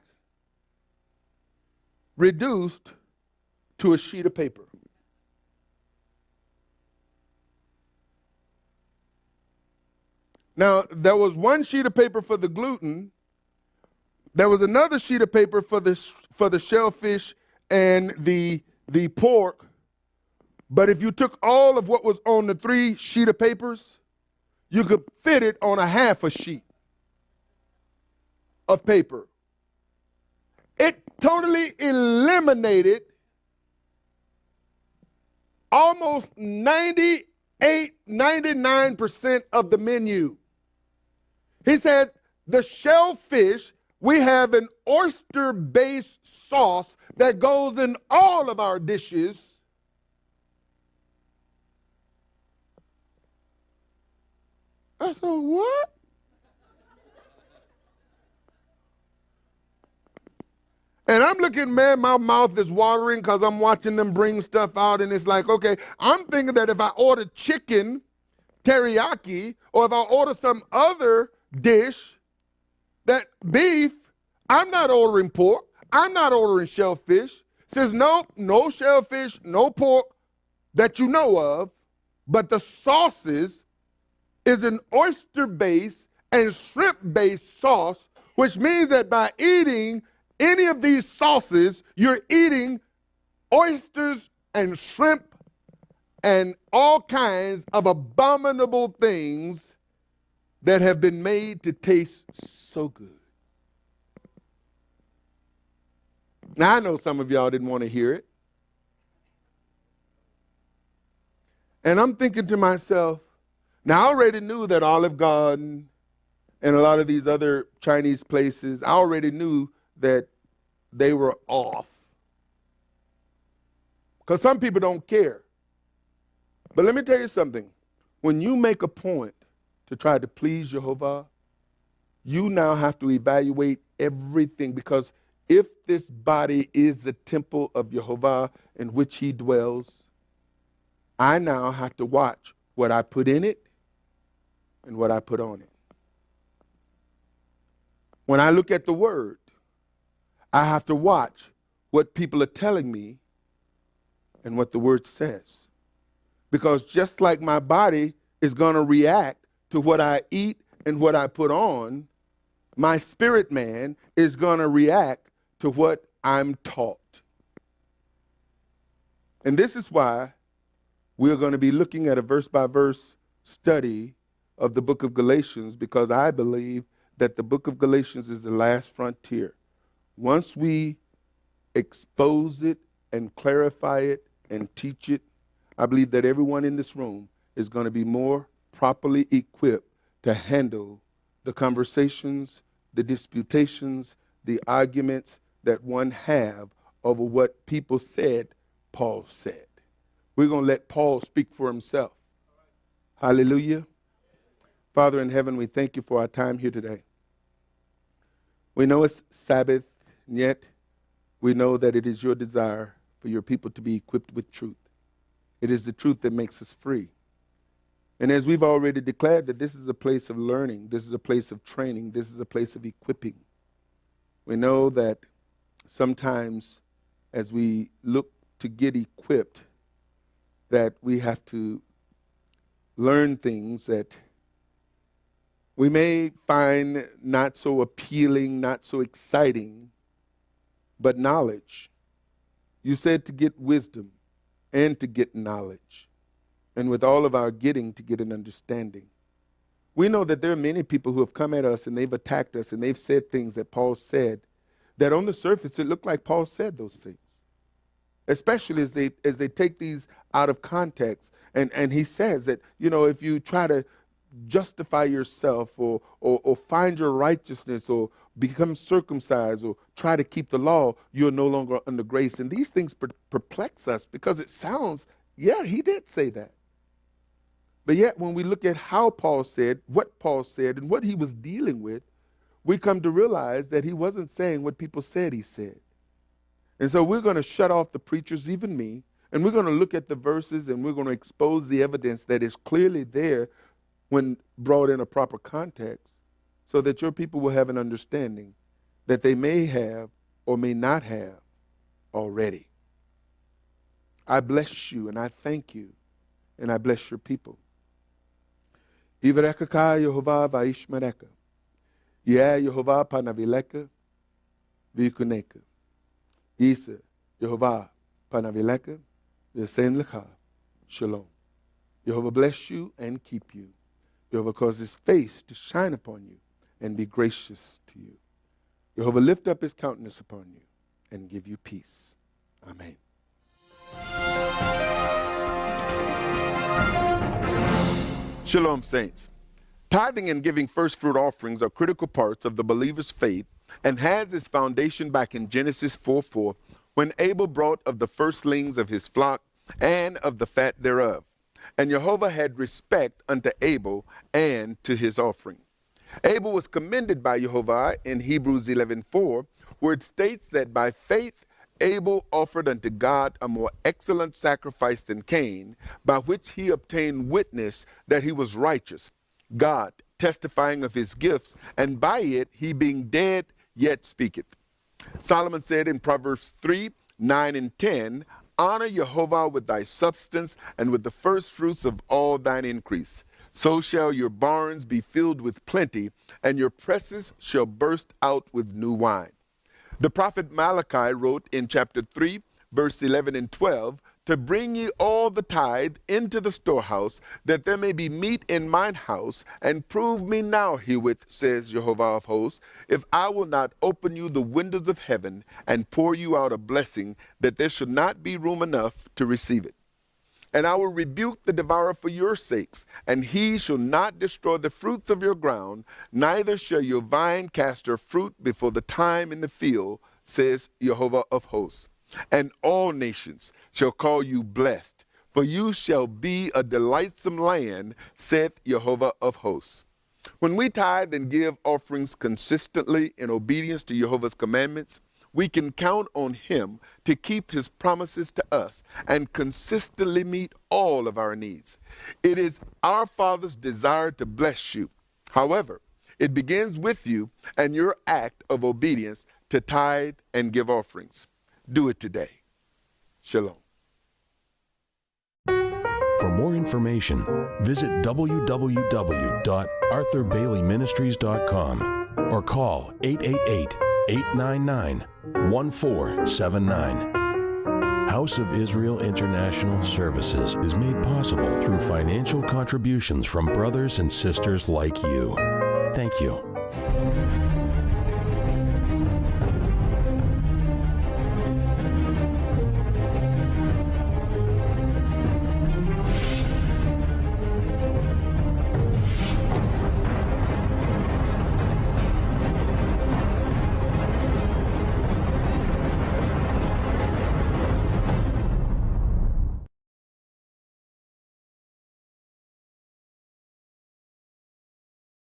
reduced to a sheet of paper. Now, there was one sheet of paper for the gluten. There was another sheet of paper for the shellfish and the pork. But if you took all of what was on the 3 sheet of papers, you could fit it on a half a sheet of paper. It totally eliminated almost 99% of the menu. He said, the shellfish, we have an oyster-based sauce that goes in all of our dishes. I said, what? And I'm looking, man, my mouth is watering because I'm watching them bring stuff out, and it's like, okay, I'm thinking that if I order chicken teriyaki, or if I order some other dish, that beef, I'm not ordering pork, I'm not ordering shellfish. Says, nope, no shellfish, no pork that you know of, but the sauces is an oyster-based and shrimp-based sauce, which means that by eating any of these sauces, you're eating oysters and shrimp and all kinds of abominable things that have been made to taste so good. Now, I know some of y'all didn't want to hear it. And I'm thinking to myself, now I already knew that Olive Garden and a lot of these other Chinese places, I already knew that they were off. Because some people don't care. But let me tell you something. When you make a point to try to please Jehovah, you now have to evaluate everything, because if this body is the temple of Jehovah in which he dwells, I now have to watch what I put in it and what I put on it. When I look at the word, I have to watch what people are telling me and what the word says. Because just like my body is going to react to what I eat and what I put on, my spirit man is going to react to what I'm taught. And this is why we're going to be looking at a verse-by-verse study of the book of Galatians, because I believe that the book of Galatians is the last frontier. Once we expose it and clarify it and teach it, I believe that everyone in this room is going to be more properly equipped to handle the conversations, the disputations, the arguments that one have over what people said Paul said. We're going to let Paul speak for himself. Hallelujah. Father in heaven, we thank you for our time here today. We know it's Sabbath, and yet we know that it is your desire for your people to be equipped with truth. It is the truth that makes us free. And as we've already declared, that this is a place of learning, this is a place of training, this is a place of equipping. We know that sometimes as we look to get equipped, that we have to learn things that we may find not so appealing, not so exciting, but knowledge. You said to get wisdom and to get knowledge, and with all of our getting, to get an understanding. We know that there are many people who have come at us and they've attacked us and they've said things that Paul said, that on the surface it looked like Paul said those things, especially as they take these out of context. And he says that, you know, if you try to justify yourself or find your righteousness or become circumcised or try to keep the law, you're no longer under grace. And these things perplex us because it sounds, yeah, he did say that. But yet when we look at how Paul said, what Paul said, and what he was dealing with, we come to realize that he wasn't saying what people said he said. And so we're going to shut off the preachers, even me, and we're going to look at the verses and we're going to expose the evidence that is clearly there when brought in a proper context, so that your people will have an understanding that they may have or may not have already. I bless you and I thank you and I bless your people. Ivarekaka Yehovah vaishmareka. Yeah, Yehovah panavileka vikuneka. Isa Yehovah panavileka v'sen lecha shalom. Yehovah bless you and keep you. Yehovah cause his face to shine upon you and be gracious to you. Yehovah lift up his countenance upon you and give you peace. Amen. Shalom, saints. Tithing and giving first fruit offerings are critical parts of the believer's faith and has its foundation back in Genesis 4:4, when Abel brought of the firstlings of his flock and of the fat thereof. And Jehovah had respect unto Abel and to his offering. Abel was commended by Jehovah in Hebrews 11:4, where it states that by faith Abel offered unto God a more excellent sacrifice than Cain, by which he obtained witness that he was righteous, God testifying of his gifts, and by it he being dead yet speaketh. Solomon said in Proverbs 3:9 and 10, honor Jehovah with thy substance and with the first fruits of all thine increase. So shall your barns be filled with plenty, and your presses shall burst out with new wine. The prophet Malachi wrote in chapter 3, verse 11 and 12, to bring ye all the tithe into the storehouse, that there may be meat in mine house, and prove me now herewith, says Jehovah of hosts, if I will not open you the windows of heaven and pour you out a blessing, that there should not be room enough to receive it. And I will rebuke the devourer for your sakes, and he shall not destroy the fruits of your ground, neither shall your vine cast her fruit before the time in the field, says Jehovah of hosts. And all nations shall call you blessed, for you shall be a delightsome land, saith Jehovah of hosts. When we tithe and give offerings consistently in obedience to Jehovah's commandments, we can count on him to keep his promises to us and consistently meet all of our needs. It is our Father's desire to bless you. However, it begins with you and your act of obedience to tithe and give offerings. Do it today. Shalom. For more information, visit www.arthurbaileyministries.com or call 888-899-1479. House of Israel International Services is made possible through financial contributions from brothers and sisters like you. Thank you.